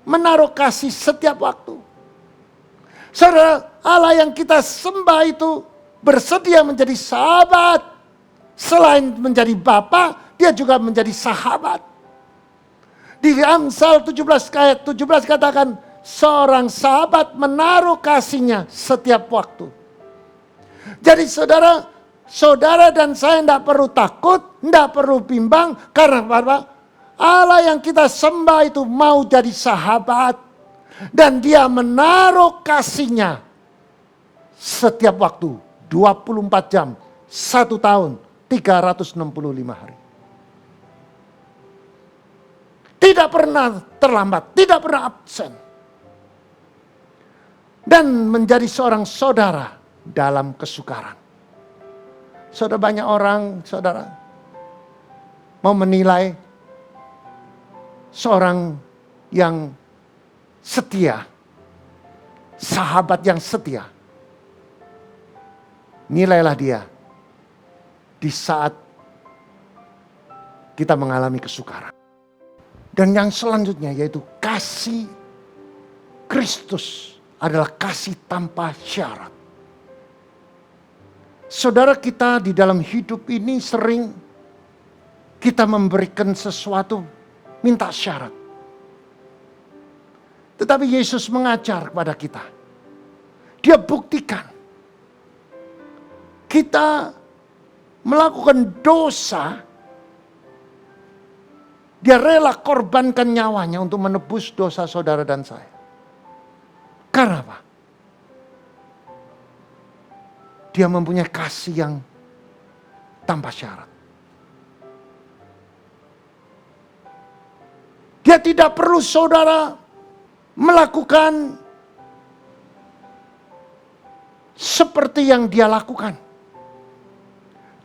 menaruh kasih setiap waktu. Saudara, Allah yang kita sembah itu bersedia menjadi sahabat. Selain menjadi bapa, dia juga menjadi sahabat. Di Amsal 17 ayat 17 katakan, seorang sahabat menaruh kasihnya setiap waktu. Jadi saudara dan saya tidak perlu takut, tidak perlu bimbang. Karena apa? Allah yang kita sembah itu mau jadi sahabat. Dan dia menaruh kasihnya setiap waktu. 24 jam, 1 tahun, 365 hari. Tidak pernah terlambat, tidak pernah absen. Dan menjadi seorang saudara dalam kesukaran. Saudara, banyak orang, saudara, mau menilai seorang yang setia, sahabat yang setia. Nilailah dia di saat kita mengalami kesukaran. Dan yang selanjutnya yaitu kasih Kristus adalah kasih tanpa syarat. Saudara, kita di dalam hidup ini sering kita memberikan sesuatu minta syarat. Tetapi Yesus mengajar kepada kita. Dia buktikan kita melakukan dosa, dia rela korbankan nyawanya untuk menebus dosa saudara dan saya. Karena apa? Dia mempunyai kasih yang tanpa syarat. Dia tidak perlu saudara melakukan seperti yang dia lakukan.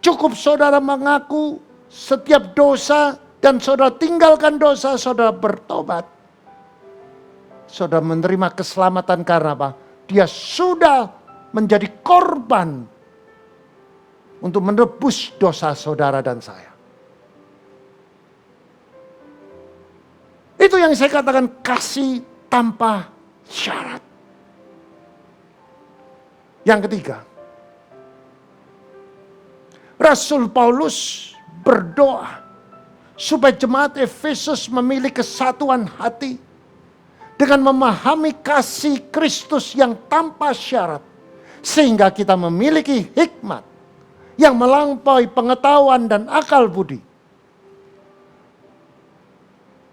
Cukup saudara mengaku setiap dosa dan saudara tinggalkan dosa, saudara bertobat. Saudara menerima keselamatan karena apa? Dia sudah menjadi korban untuk menebus dosa saudara dan saya. Itu yang saya katakan kasih tanpa syarat. Yang ketiga, Rasul Paulus berdoa supaya jemaat Efesus memiliki kesatuan hati dengan memahami kasih Kristus yang tanpa syarat, sehingga kita memiliki hikmat yang melampaui pengetahuan dan akal budi.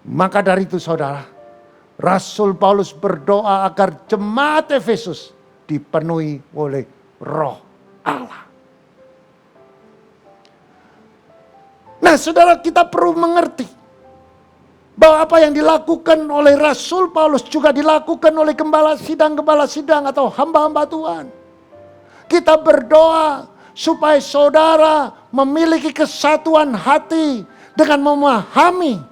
Maka dari itu saudara, Rasul Paulus berdoa agar jemaat Efesus dipenuhi oleh Roh Allah. Nah saudara, kita perlu mengerti bahwa apa yang dilakukan oleh Rasul Paulus juga dilakukan oleh gembala sidang atau hamba-hamba Tuhan. Kita berdoa supaya saudara memiliki kesatuan hati dengan memahami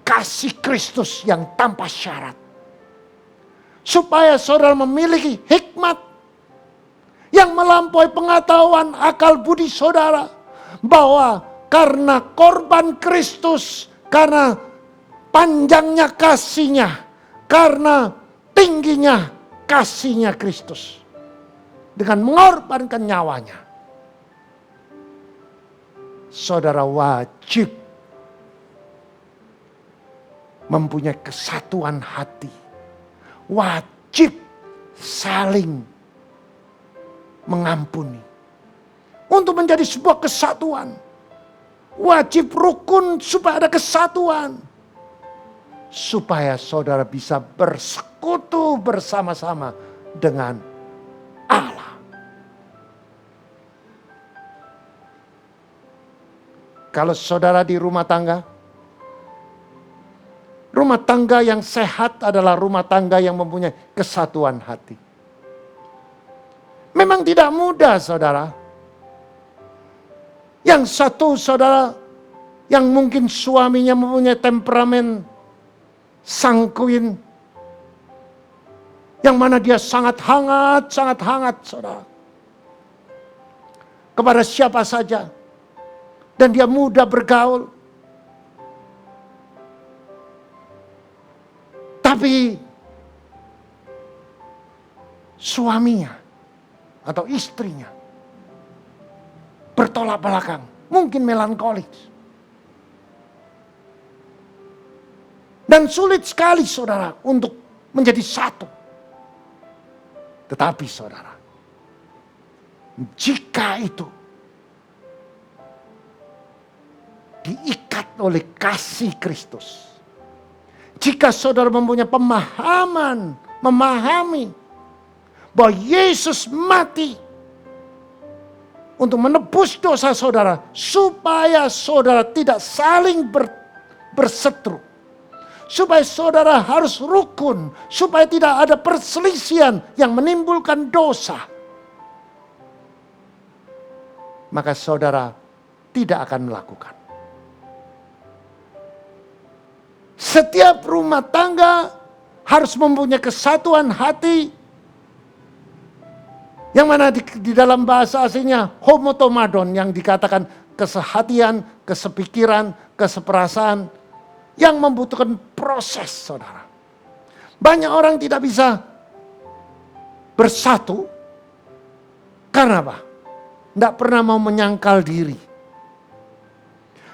kasih Kristus yang tanpa syarat. Supaya saudara memiliki hikmat yang melampaui pengetahuan akal budi saudara. Bahwa karena korban Kristus, karena panjangnya kasihnya, karena tingginya kasihnya Kristus, dengan mengorbankan nyawanya, saudara wajib mempunyai kesatuan hati, wajib saling mengampuni untuk menjadi sebuah kesatuan. Wajib rukun supaya ada kesatuan. Supaya saudara bisa bersekutu bersama-sama dengan Allah. Kalau saudara di rumah tangga yang sehat adalah rumah tangga yang mempunyai kesatuan hati. Memang tidak mudah saudara. Yang satu saudara yang mungkin suaminya mempunyai temperamen sangkuin, yang mana dia sangat hangat saudara. Kepada siapa saja. Dan dia mudah bergaul. Tapi suaminya atau istrinya bertolak belakang, mungkin melankolis. Dan sulit sekali saudara untuk menjadi satu. Tetapi saudara, jika itu diikat oleh kasih Kristus, jika saudara mempunyai memahami bahwa Yesus mati untuk menebus dosa saudara, supaya saudara tidak saling berseteru, supaya saudara harus rukun, supaya tidak ada perselisihan yang menimbulkan dosa, maka saudara tidak akan melakukan. Setiap rumah tangga harus mempunyai kesatuan hati Yang mana di dalam bahasa aslinya homotomadon, yang dikatakan kesehatian, kesepikiran, keseperasaan yang membutuhkan proses, saudara. Banyak orang tidak bisa bersatu karena apa? Tidak pernah mau menyangkal diri.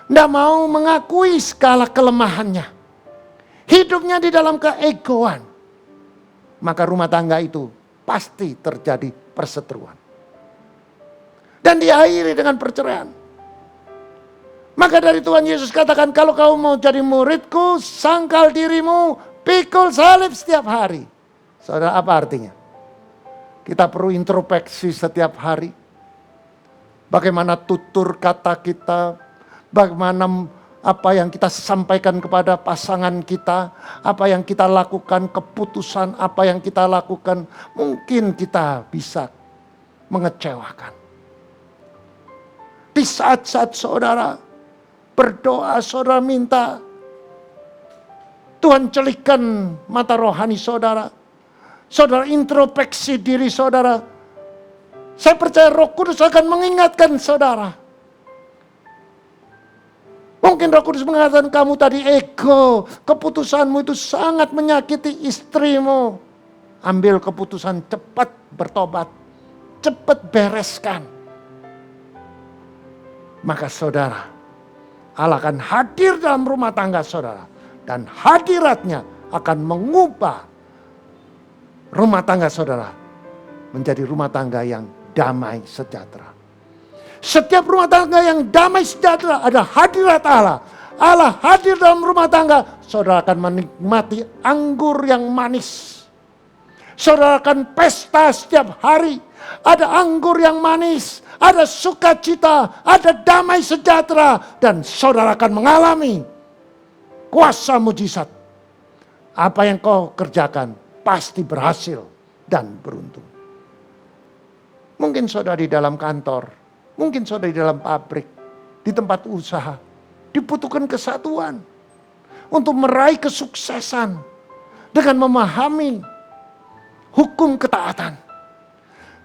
Tidak mau mengakui segala kelemahannya. Hidupnya di dalam keegoan. Maka rumah tangga itu pasti terjadi perseteruan. Dan diakhiri dengan perceraian. Maka dari Tuhan Yesus katakan, kalau kau mau jadi muridku, sangkal dirimu, pikul salib setiap hari. Saudara, apa artinya? Kita perlu introspeksi setiap hari. Bagaimana tutur kata kita, bagaimana apa yang kita sampaikan kepada pasangan kita, apa yang kita lakukan, keputusan apa yang kita lakukan, mungkin kita bisa mengecewakan. Di saat-saat saudara berdoa, saudara minta Tuhan celikkan mata rohani saudara. Saudara introspeksi diri saudara. Saya percaya Roh Kudus akan mengingatkan saudara. Mungkin Roh Kudus mengatakan kamu tadi ego, keputusanmu itu sangat menyakiti istrimu. Ambil keputusan, cepat bertobat, cepat bereskan. Maka saudara, Allah akan hadir dalam rumah tangga saudara. Dan hadiratnya akan mengubah rumah tangga saudara menjadi rumah tangga yang damai sejahtera. Setiap rumah tangga yang damai sejahtera ada hadirat Allah. Allah hadir dalam rumah tangga, saudara akan menikmati anggur yang manis. Saudara akan pesta setiap hari. Ada anggur yang manis, ada sukacita, ada damai sejahtera. Dan saudara akan mengalami kuasa mujizat. Apa yang kau kerjakan pasti berhasil dan beruntung. Mungkin saudara di dalam kantor, mungkin saudara di dalam pabrik, di tempat usaha, dibutuhkan kesatuan untuk meraih kesuksesan dengan memahami hukum ketaatan.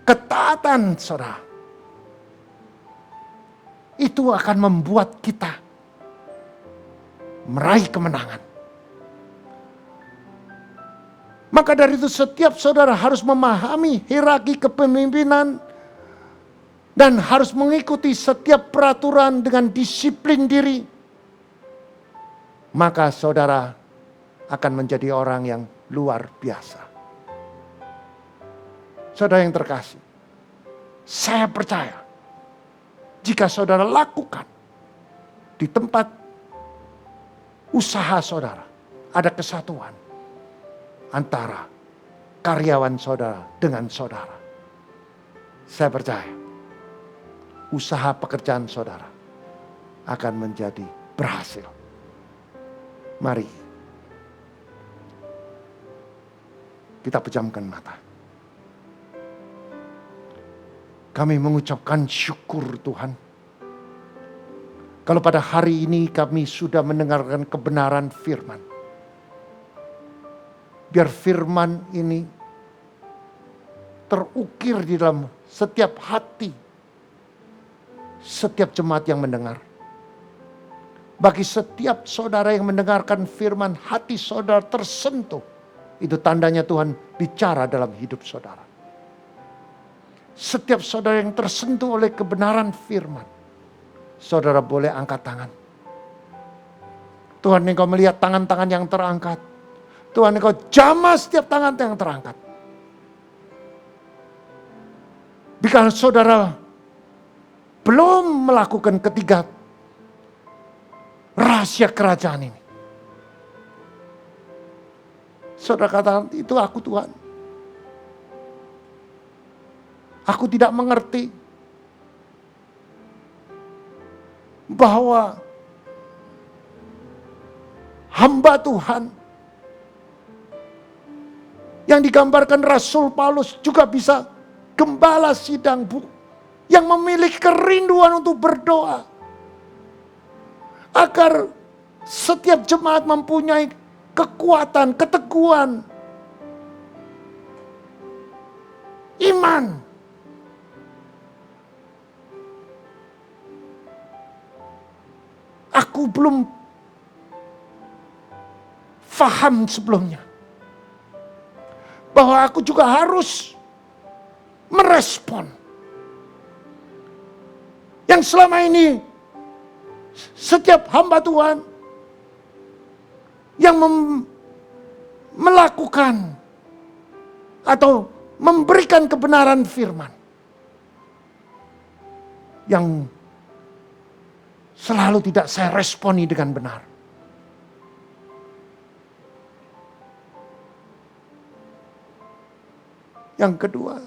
Ketaatan saudara, itu akan membuat kita meraih kemenangan. Maka dari itu setiap saudara harus memahami hierarki kepemimpinan dan harus mengikuti setiap peraturan dengan disiplin diri. Maka saudara akan menjadi orang yang luar biasa. Saudara yang terkasih, saya percaya jika saudara lakukan di tempat usaha saudara ada kesatuan antara karyawan saudara dengan saudara. Saya percaya usaha pekerjaan saudara akan menjadi berhasil. Mari kita pejamkan mata. Kami mengucapkan syukur Tuhan. Kalau pada hari ini kami sudah mendengarkan kebenaran firman. Biar firman ini terukir di dalam setiap hati, setiap jemaat yang mendengar. Bagi setiap saudara yang mendengarkan firman, hati saudara tersentuh. Itu tandanya Tuhan bicara dalam hidup saudara. Setiap saudara yang tersentuh oleh kebenaran firman, saudara boleh angkat tangan. Tuhan, engkau melihat tangan-tangan yang terangkat. Tuhan, engkau jamah setiap tangan yang terangkat. Jika saudara belum melakukan ketiga rahasia kerajaan ini, saudara katakan, itu aku Tuhan. Aku tidak mengerti bahwa hamba Tuhan yang digambarkan Rasul Paulus juga bisa gembala sidang yang memiliki kerinduan untuk berdoa agar setiap jemaat mempunyai kekuatan, keteguhan, iman aku belum faham sebelumnya. Bahwa aku juga harus merespon. Yang selama ini setiap hamba Tuhan yang melakukan atau memberikan kebenaran firman yang selalu tidak saya responi dengan benar. Yang kedua,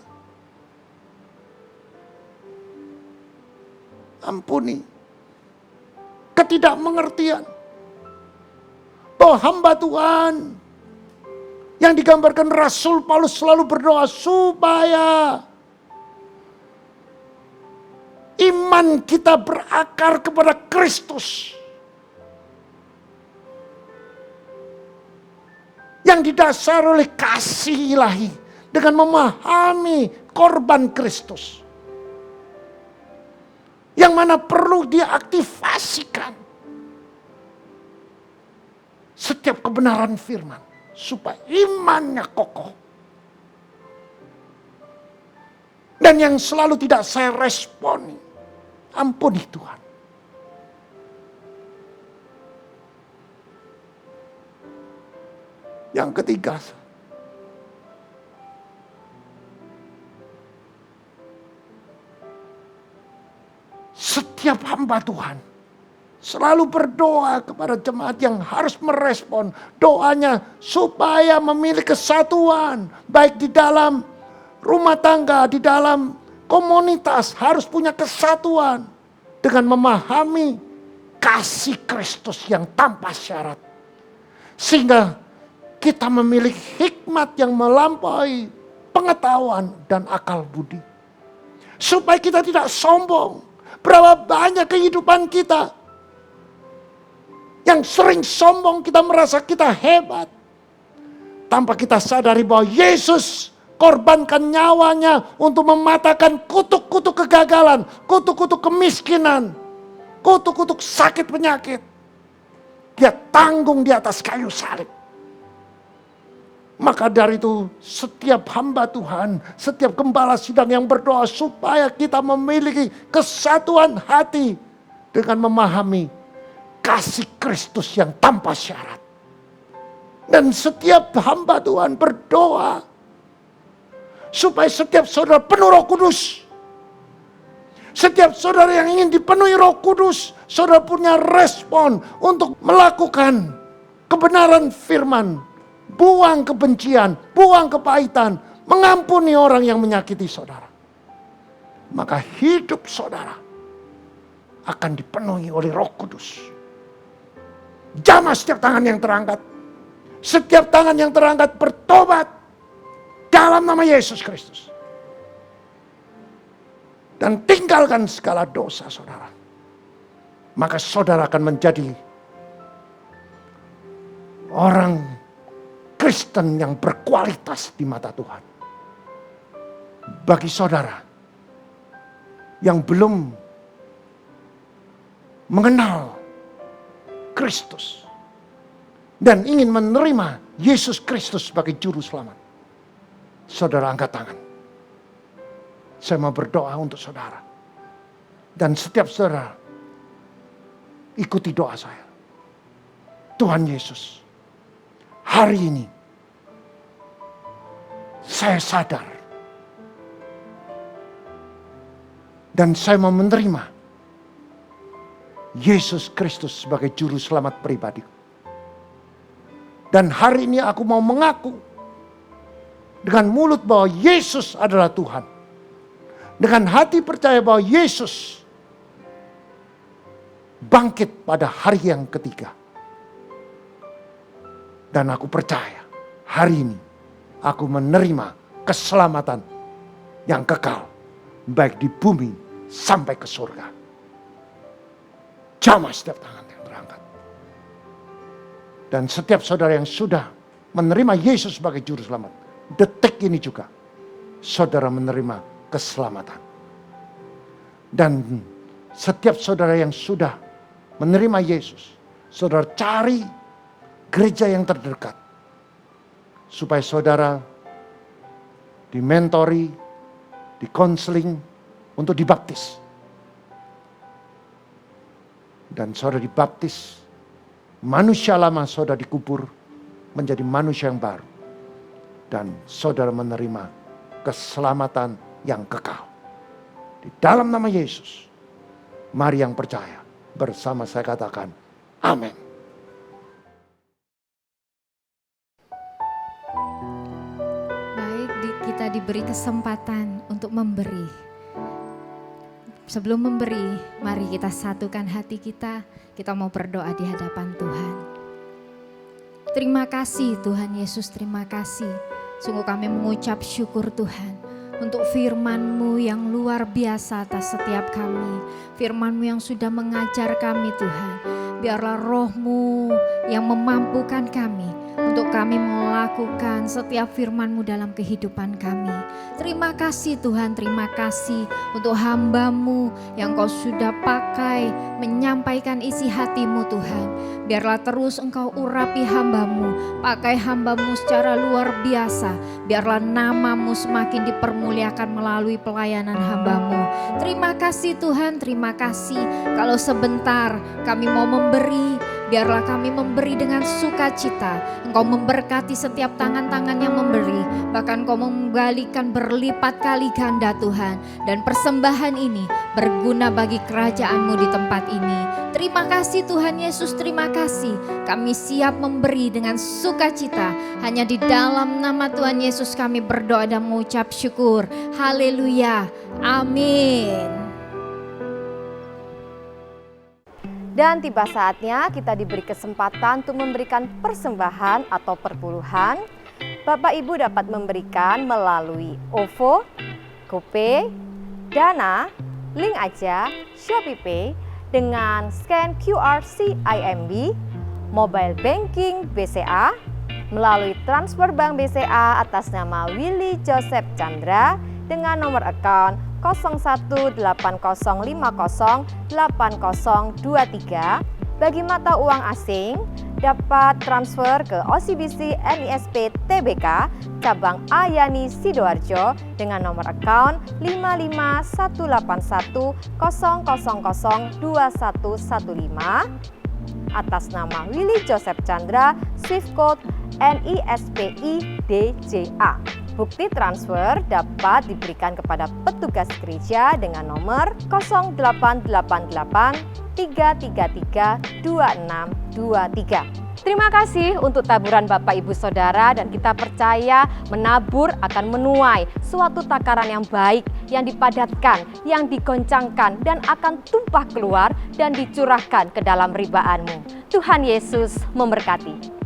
ampuni ketidakmengertian bahwa hamba Tuhan yang digambarkan Rasul Paulus selalu berdoa supaya iman kita berakar kepada Kristus yang didasari oleh kasih ilahi dengan memahami korban Kristus yang mana perlu diaktifasikan setiap kebenaran firman supaya imannya kokoh. Dan yang selalu tidak saya responi, ampuni Tuhan. Yang ketiga, setiap hamba Tuhan selalu berdoa kepada jemaat yang harus merespon doanya supaya memiliki kesatuan, baik di dalam rumah tangga, di dalam komunitas harus punya kesatuan dengan memahami kasih Kristus yang tanpa syarat. Sehingga kita memiliki hikmat yang melampaui pengetahuan dan akal budi. Supaya kita tidak sombong. Berapa banyak kehidupan kita yang sering sombong, kita merasa kita hebat. Tanpa kita sadari bahwa Yesus korbankan nyawanya untuk mematahkan kutuk-kutuk kegagalan, kutuk-kutuk kemiskinan, kutuk-kutuk sakit penyakit. Dia tanggung di atas kayu salib. Maka dari itu setiap hamba Tuhan, setiap gembala sidang yang berdoa supaya kita memiliki kesatuan hati dengan memahami kasih Kristus yang tanpa syarat. Dan setiap hamba Tuhan berdoa supaya setiap saudara penuh Roh Kudus. Setiap saudara yang ingin dipenuhi Roh Kudus, saudara punya respon untuk melakukan kebenaran firman. Buang kebencian, buang kepahitan, mengampuni orang yang menyakiti saudara. Maka hidup saudara akan dipenuhi oleh Roh Kudus. Jamah setiap tangan yang terangkat. Setiap tangan yang terangkat bertobat dalam nama Yesus Kristus. Dan tinggalkan segala dosa saudara. Maka saudara akan menjadi orang Kristen yang berkualitas di mata Tuhan. Bagi saudara yang belum mengenal Kristus dan ingin menerima Yesus Kristus sebagai juru selamat, saudara angkat tangan. Saya mau berdoa untuk saudara. Dan setiap saudara ikuti doa saya. Tuhan Yesus, hari ini saya sadar dan saya mau menerima Yesus Kristus sebagai juru selamat pribadiku. Dan hari ini aku mau mengaku dengan mulut bahwa Yesus adalah Tuhan. Dengan hati percaya bahwa Yesus bangkit pada hari yang ketiga. Dan aku percaya hari ini aku menerima keselamatan yang kekal. Baik di bumi sampai ke surga. Jamah setiap tangan yang terangkat. Dan setiap saudara yang sudah menerima Yesus sebagai juru selamat. Detik ini juga saudara menerima keselamatan. Dan setiap saudara yang sudah menerima Yesus, saudara cari gereja yang terdekat. Supaya saudara dimentori, dikonseling untuk dibaptis. Dan saudara dibaptis, manusia lama saudara dikubur menjadi manusia yang baru. Dan saudara menerima keselamatan yang kekal. Di dalam nama Yesus, mari yang percaya bersama saya katakan, amin. Baik, kita diberi kesempatan untuk memberi. Sebelum memberi, mari kita satukan hati kita. Kita mau berdoa di hadapan Tuhan. Terima kasih Tuhan Yesus, terima kasih. Sungguh kami mengucap syukur Tuhan untuk firman-Mu yang luar biasa atas setiap kami. Firman-Mu yang sudah mengajar kami Tuhan. Biarlah Roh-Mu yang memampukan kami untuk kami melakukan setiap firman-Mu dalam kehidupan kami. Terima kasih Tuhan, terima kasih untuk hamba-Mu yang Kau sudah pakai menyampaikan isi hati-Mu Tuhan. Biarlah terus Engkau urapi hamba-Mu, pakai hamba-Mu secara luar biasa. Biarlah nama-Mu semakin dipermuliakan melalui pelayanan hamba-Mu. Terima kasih Tuhan, terima kasih. Kalau sebentar kami mau memberi, biarlah kami memberi dengan sukacita. Engkau memberkati setiap tangan-tangan yang memberi. Bahkan Engkau mengembalikan berlipat kali ganda Tuhan. Dan persembahan ini berguna bagi kerajaan-Mu di tempat ini. Terima kasih Tuhan Yesus, terima kasih. Kami siap memberi dengan sukacita. Hanya di dalam nama Tuhan Yesus kami berdoa dan mengucap syukur. Haleluya, amin. Dan tiba saatnya kita diberi kesempatan untuk memberikan persembahan atau perpuluhan. Bapak Ibu dapat memberikan melalui OVO, GoPay, Dana, Link Aja, ShopeePay dengan scan QR CIMB, Mobile Banking BCA, melalui transfer bank BCA atas nama Willy Joseph Chandra dengan nomor account 0180508023. Bagi mata uang asing dapat transfer ke OCBC NISP TBK cabang Ayani Sidoarjo dengan nomor account 5518100002115 atas nama Willy Joseph Chandra, Swift Code NISPI DJA. Bukti transfer dapat diberikan kepada petugas gereja dengan nomor 0888-333-2623. Terima kasih untuk taburan Bapak Ibu Saudara, dan kita percaya menabur akan menuai suatu takaran yang baik, yang dipadatkan, yang digoncangkan, dan akan tumpah keluar dan dicurahkan ke dalam ribaanmu. Tuhan Yesus memberkati.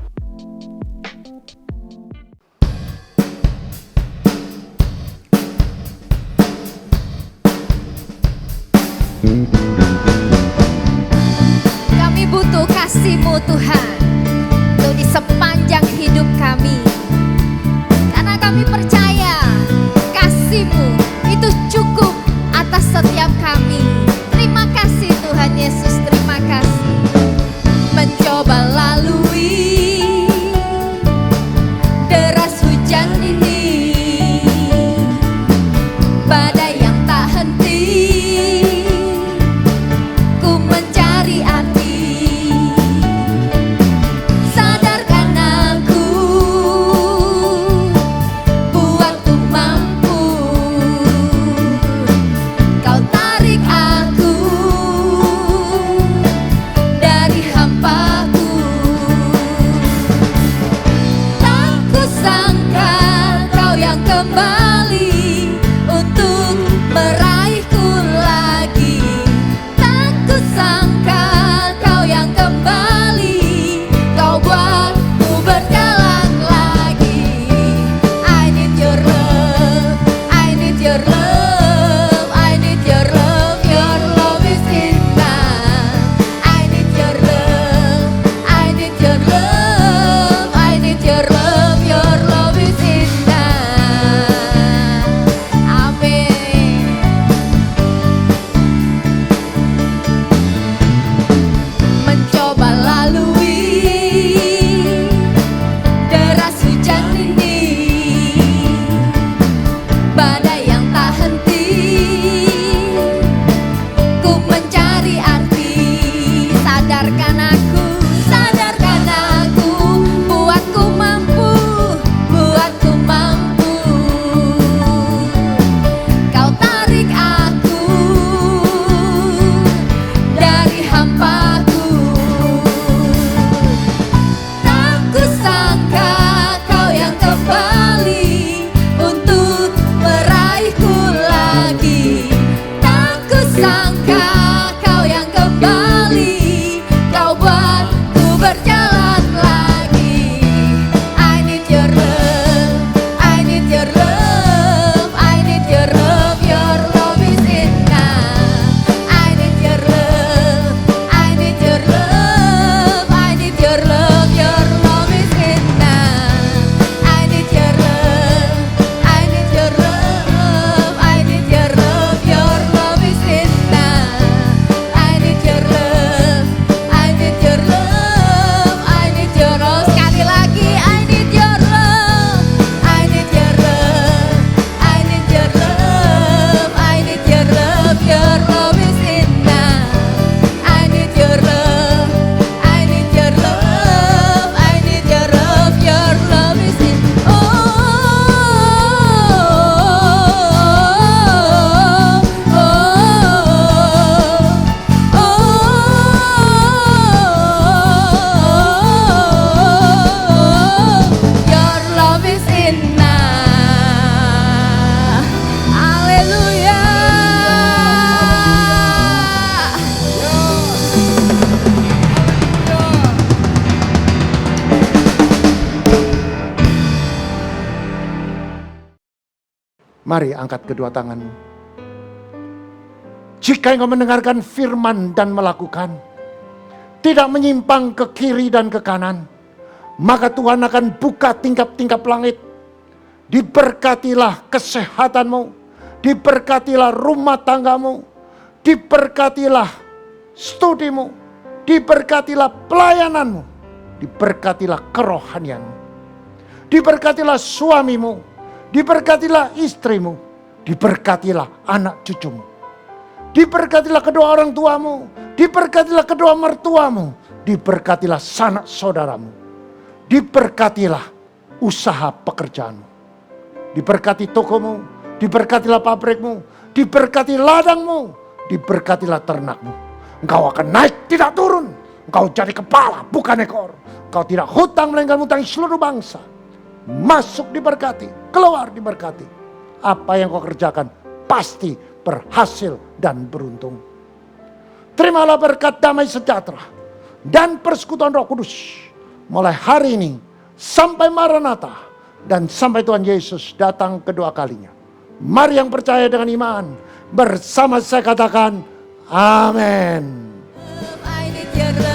Kami butuh kasih-Mu Tuhan untuk di sepanjang hidup kami. Karena kami percaya kasih-Mu itu cukup atas setiap kami. Terima kasih Tuhan Yesus, terima kasih. Mencoba lalui deras hujan ini, badai yang tak henti, ku mencari arti Mari angkat kedua tanganmu. Jika engkau mendengarkan firman dan melakukan, tidak menyimpang ke kiri dan ke kanan, maka Tuhan akan buka tingkap-tingkap langit. Diberkatilah kesehatanmu, diberkatilah rumah tanggamu, diberkatilah studimu, diberkatilah pelayananmu, diberkatilah kerohanianmu, diberkatilah suamimu, diberkatilah istrimu, diberkatilah anak cucumu, diberkatilah kedua orang tuamu, diberkatilah kedua mertuamu, diberkatilah sanak saudaramu, diberkatilah usaha pekerjaanmu, diberkati tokomu, diberkatilah pabrikmu, diberkati ladangmu, diberkatilah ternakmu. Engkau akan naik tidak turun, engkau jadi kepala bukan ekor. Engkau tidak hutang melainkan hutangi seluruh bangsa. Masuk diberkati, keluar diberkati. Apa yang kau kerjakan pasti berhasil dan beruntung. Terimalah berkat damai sejahtera dan persekutuan Roh Kudus mulai hari ini sampai Maranatha dan sampai Tuhan Yesus datang kedua kalinya. Mari yang percaya dengan iman bersama saya katakan amin. I need your love.